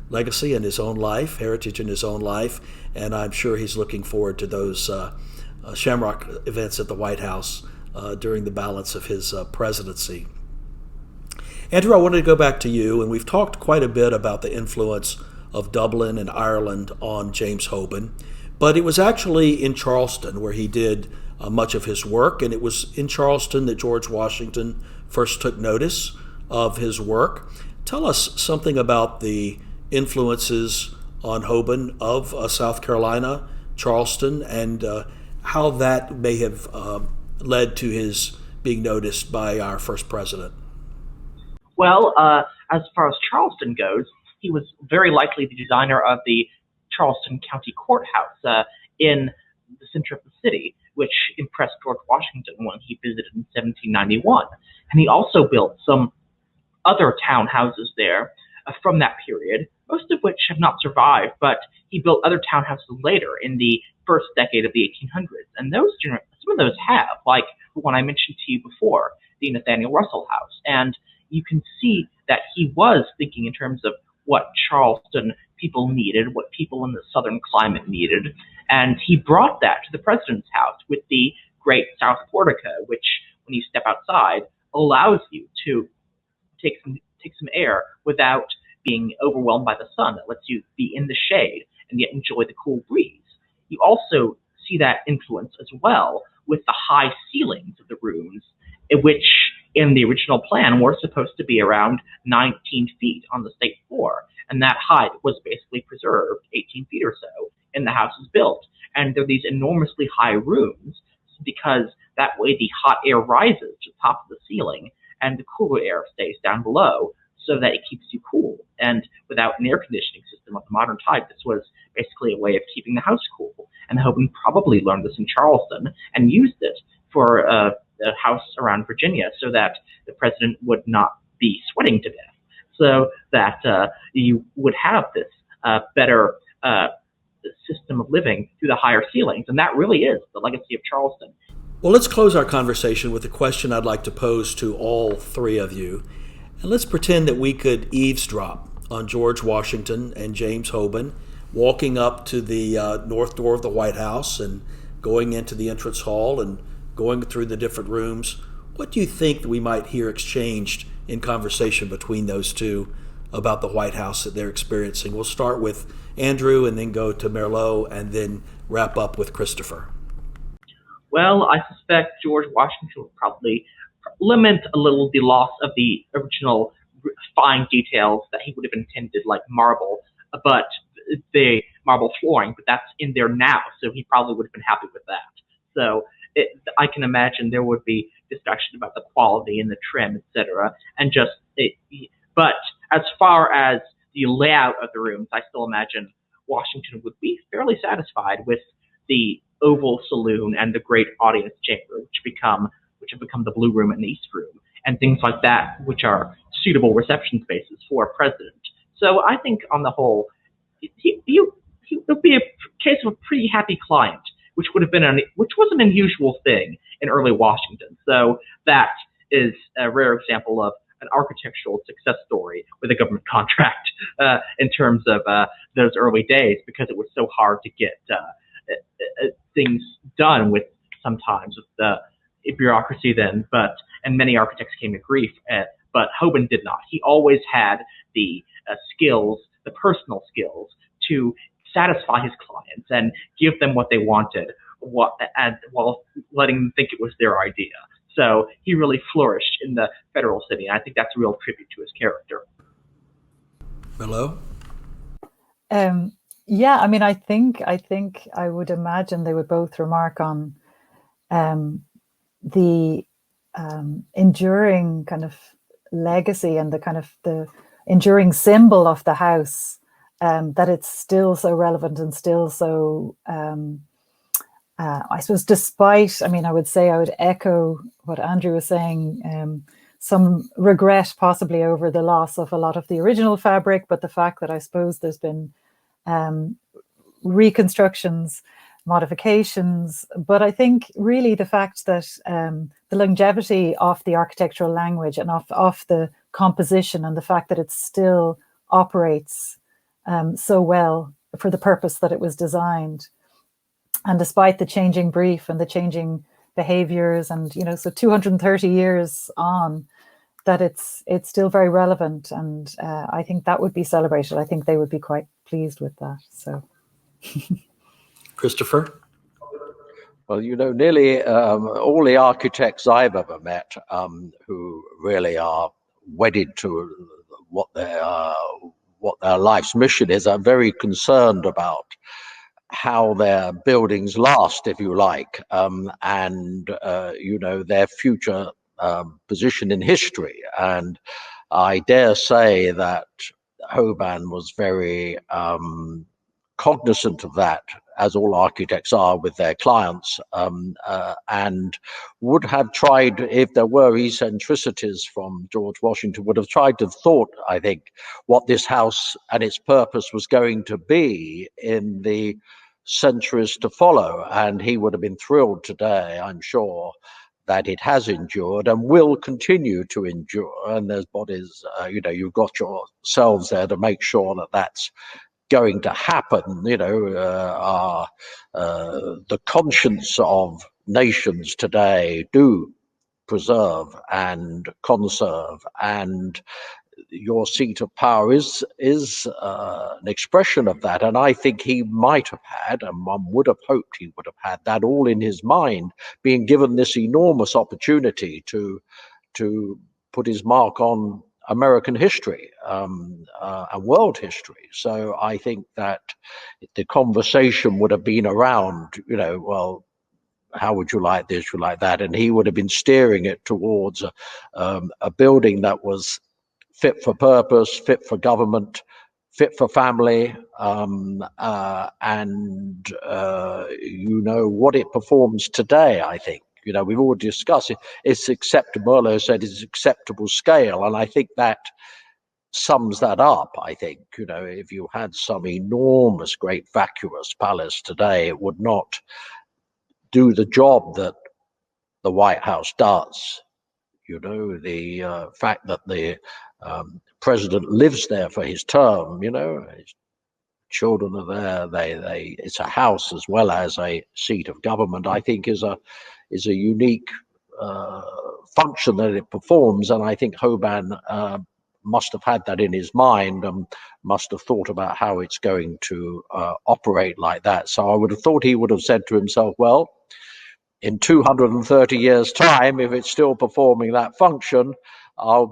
legacy in his own life, heritage in his own life, and I'm sure he's looking forward to those Shamrock events at the White House during the balance of his presidency. Andrew, I wanted to go back to you, and we've talked quite a bit about the influence of Dublin and Ireland on James Hoban, but it was actually in Charleston where he did much of his work, and it was in Charleston that George Washington first took notice of his work. Tell us something about the influences on Hoban of South Carolina, Charleston, and how that may have led to his being noticed by our first president.
Well, as far as Charleston goes, he was very likely the designer of the Charleston County Courthouse in the center of the city, which impressed George Washington when he visited in 1791. And he also built some other townhouses there from that period, most of which have not survived, but he built other townhouses later in the first decade of the 1800s. And some of those have, like the one I mentioned to you before, the Nathaniel Russell House. And you can see that he was thinking in terms of what Charleston people needed, what people in the southern climate needed, and he brought that to the president's house with the great South Portico, which, when you step outside, allows you to take some air without being overwhelmed by the sun. That lets you be in the shade and yet enjoy the cool breeze. You also see that influence as well with the high ceilings of the rooms, which in the original plan were supposed to be around 19 feet on the state floor. And that height was basically preserved 18 feet or so in the houses built. And there are these enormously high rooms because that way the hot air rises to the top of the ceiling and the cooler air stays down below so that it keeps you cool. And without an air conditioning system of the modern type, this was basically a way of keeping the house cool. And Hoban probably learned this in Charleston and used it for a house around Virginia so that the president would not be sweating to death, so that you would have this better system of living through the higher ceilings. And that really is the legacy of Charleston.
Well, let's close our conversation with a question I'd like to pose to all three of you. And let's pretend that we could eavesdrop on George Washington and James Hoban walking up to the north door of the White House and going into the entrance hall and going through the different rooms. What do you think that we might hear exchanged in conversation between those two about the White House that they're experiencing? We'll start with Andrew and then go to Merlo and then wrap up with Christopher.
Well, I suspect George Washington would probably lament a little the loss of the original fine details that he would have intended, like marble, but the marble flooring, but that's in there now, so he probably would have been happy with that. So I can imagine there would be discussion about the quality and the trim, etc. But as far as the layout of the rooms, I still imagine Washington would be fairly satisfied with the Oval Saloon and the great audience chamber, which have become the Blue Room and the East Room. and things like that, which are suitable reception spaces for a president. So I think on the whole, he would be a case of a pretty happy client, which was an unusual thing in early Washington. So that is a rare example of an architectural success story with a government contract in terms of those early days, because it was so hard to get things done with sometimes with the bureaucracy then. And many architects came to grief, but Hoban did not. He always had the skills, the personal skills, to satisfy his clients and give them what they wanted, while letting them think it was their idea. So he really flourished in the federal city, and I think that's a real tribute to his character.
Merlo?
Yeah, I mean, I think I would imagine they would both remark on the enduring kind of legacy and the kind of the enduring symbol of the house, that it's still so relevant and still so, I suppose, despite, I mean, I would echo what Andrew was saying, some regret possibly over the loss of a lot of the original fabric, but the fact that I suppose there's been reconstructions, modifications, but I think really the fact that the longevity of the architectural language and of the composition, and the fact that it still operates so well for the purpose that it was designed, and despite the changing brief and the changing behaviors, and so 230 years on, that it's still very relevant, and I think that would be celebrated. I think they would be quite pleased with that. So,
Christopher?
Well, nearly all the architects I've ever met who really are wedded to what their life's mission is, are very concerned about how their buildings last, if you like, and their future position in history. And I dare say that Hoban was very cognizant of that, as all architects are with their clients, and would have tried, if there were eccentricities from George Washington, would have tried to thought, I think, what this house and its purpose was going to be in the centuries to follow. And he would have been thrilled today, I'm sure, that it has endured and will continue to endure. And there's bodies, you've got yourselves there to make sure that that's going to happen. The conscience of nations today do preserve and conserve, and your seat of power is an expression of that. And I think he might have had, and one would have hoped he would have had that all in his mind, being given this enormous opportunity to put his mark on American history and world history. So I think that the conversation would have been around, well, how would you like this, you like that? And he would have been steering it towards a building that was fit for purpose, fit for government, fit for family, and what it performs today, I think. We've already discussed it. It's acceptable. Merlo said it's acceptable scale, and I think that sums that up. I think, if you had some enormous, great vacuous palace today, it would not do the job that the White House does. The fact that the president lives there for his term, his children are there. It's a house as well as a seat of government, I think is a unique function that it performs. And I think Hoban must have had that in his mind and must have thought about how it's going to operate like that. So I would have thought he would have said to himself, well, in 230 years' time, if it's still performing that function, my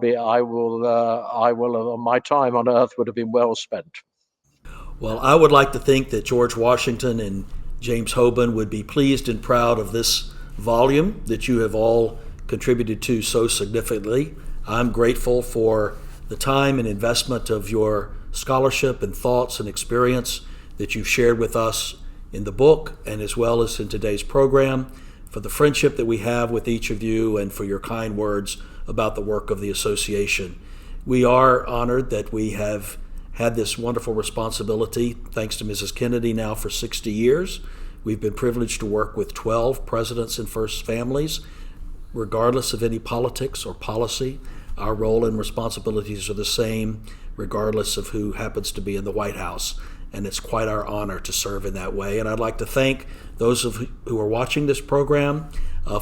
time on earth would have been well spent.
Well, I would like to think that George Washington and James Hoban would be pleased and proud of this volume that you have all contributed to so significantly. I'm grateful for the time and investment of your scholarship and thoughts and experience that you've shared with us in the book and as well as in today's program, for the friendship that we have with each of you, and for your kind words about the work of the association. We are honored that we have had this wonderful responsibility, thanks to Mrs. Kennedy, now for 60 years. We've been privileged to work with 12 presidents and first families. Regardless of any politics or policy, our role and responsibilities are the same, regardless of who happens to be in the White House. And it's quite our honor to serve in that way. And I'd like to thank those who are watching this program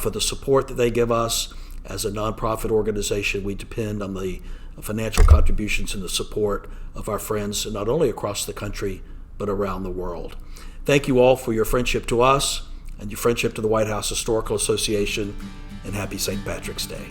for the support that they give us. As a nonprofit organization, we depend on the financial contributions and the support of our friends, not only across the country, but around the world. Thank you all for your friendship to us and your friendship to the White House Historical Association, and happy St. Patrick's Day.